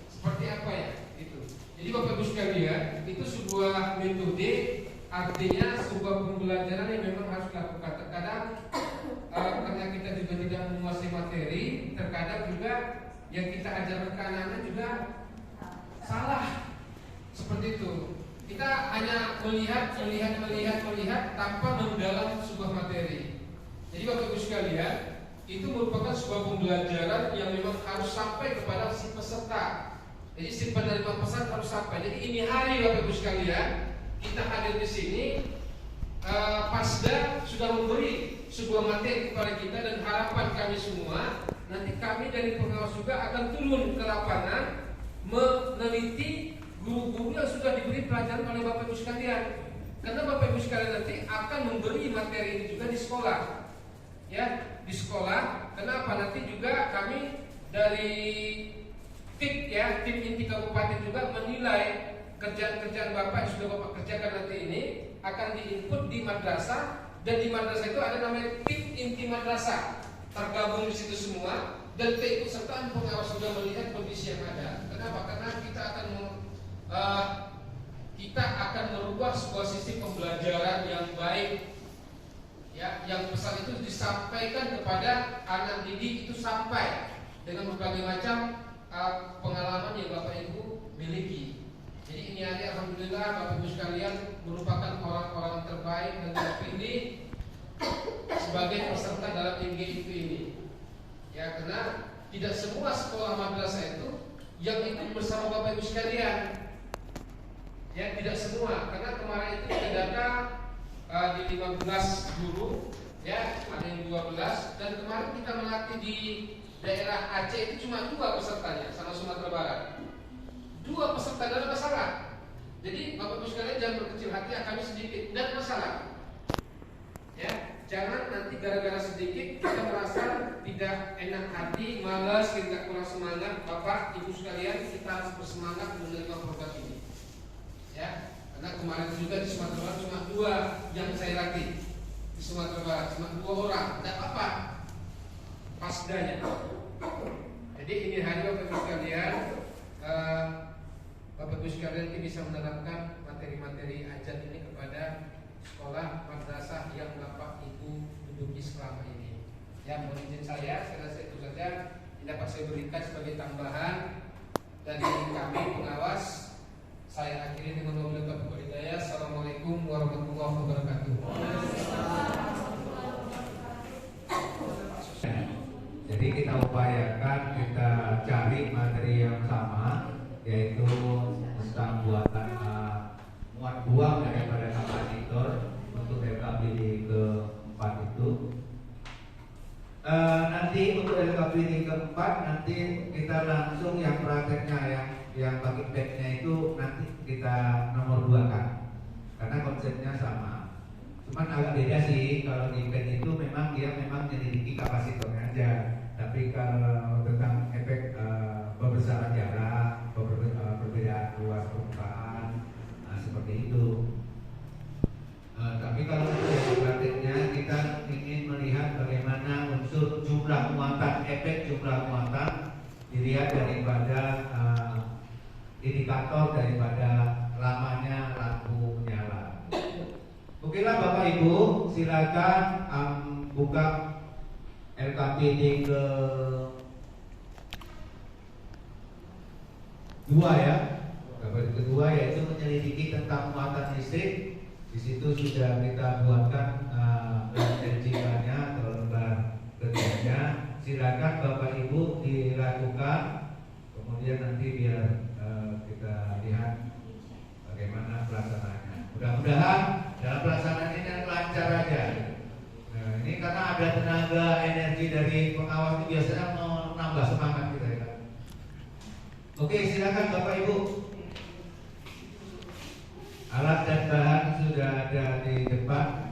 seperti apa ya, itu. Jadi Bapak Ibu sekalian, itu sebuah metode, artinya sebuah pembelajaran yang memang harus dilakukan. Terkadang karena kita juga tidak menguasai materi, terkadang juga yang kita ajarkan ke anak-anak juga salah. Seperti itu. Kita hanya melihat tanpa mendalam sebuah materi. Jadi Bapak Ibu sekalian, itu merupakan sebuah pembelajaran yang memang harus sampai kepada si peserta. Jadi si penerima pesan harus sampai. Jadi ini hari Bapak Ibu sekalian, kita hadir di sini. Pasda sudah memberi sebuah materi kepada kita dan harapan kami semua, nanti kami dari pengawas juga akan turun ke lapangan meneliti guru-guru yang sudah diberi pelajaran oleh Bapak Ibu sekalian. Karena Bapak Ibu sekalian nanti akan memberi materi ini juga di sekolah, ya, di sekolah. Kenapa? Nanti juga kami dari tim inti kabupaten juga menilai kerjaan-kerjaan Bapak yang sudah Bapak kerjakan nanti ini akan diinput di madrasah, dan di madrasah itu ada namanya tim inti madrasah, tergabung di situ semua, dan keikutsertaan pengawas sudah melihat kondisi yang ada. Kenapa? Karena kita akan merubah sebuah sistem pembelajaran yang baik, ya, yang pesan itu disampaikan kepada anak didik itu sampai dengan berbagai macam pengalaman yang Bapak Ibu miliki. Jadi ini hari alhamdulillah Bapak Ibu sekalian merupakan orang-orang terbaik dan terpilih sebagai peserta dalam MGIP ini. Ya, karena tidak semua sekolah madrasah itu yang ikut bersama Bapak Ibu sekalian. Ya, tidak semua. Karena kemarin itu ada data di 15 guru, ya, ada yang 12, dan kemarin kita melatih di daerah Aceh itu cuma 2 pesertanya sama Sumatera Barat. 2 peserta dalam masalah. Jadi Bapak Ibu sekalian jangan berkecil hati, kami sedikit dan masalah. Ya, jangan nanti gara-gara sedikit kita merasa tidak enak hati, malas, kita kurang semangat. Bapak Ibu sekalian, kita harus bersemangat menerima program ini. Ya, karena kemarin juga di Sumatera Barat cuma 2 yang saya latih. Di Sumatera Barat cuma 2 orang, tidak apa-apa. Pasdanya. Jadi ini hari Bapak Ibu sekalian. Bapak Ibu sekalian ini bisa menerapkan materi-materi ajar ini kepada sekolah madrasah yang Bapak Ibu duduki selama ini. Ya, mohon izin saya rasa itu saja yang dapat saya berikan sebagai tambahan dari kami pengawas. Saya akhiri dengan wabillahi taufiq wal hidayah. Assalamualaikum warahmatullahi wabarakatuh. Jadi kita upayakan kita cari materi yang sama, yaitu tentang buatan muat buang daripada kapasitor untuk LKPD keempat itu. Nanti untuk LKPD keempat nanti kita langsung yang prakteknya yang bagi backnya itu nanti kita nomor 2 kan, karena konsepnya sama. Cuman agak beda sih, kalau di pen itu memang dia memang menyelidiki kapasitornya aja, tapi kalau tentang efek pembesaran jarak, perbedaan luas permukaan, seperti itu. Tapi kalau untuk yang prakteknya kita ingin melihat bagaimana unsur jumlah muatan, efek jumlah muatan dilihat daripada indikator daripada lamanya lampu nyala. Okelah Bapak Ibu, silakan buka LKPD ke 2 ya. LKPD kedua yaitu menyelidiki tentang muatan listrik. Di situ sudah kita buatkan LJK-nya atau lembar kerjanya. silakan Bapak Ibu dilakukan, kemudian nanti biar kita lihat bagaimana pelaksanaannya. Mudah-mudahan dalam pelaksanaan ini lancar aja. Nah, ini karena ada tenaga energi dari pengawas itu biasanya menambah semangat kita ya. Oke, silakan Bapak Ibu. Alat dan bahan sudah ada di depan.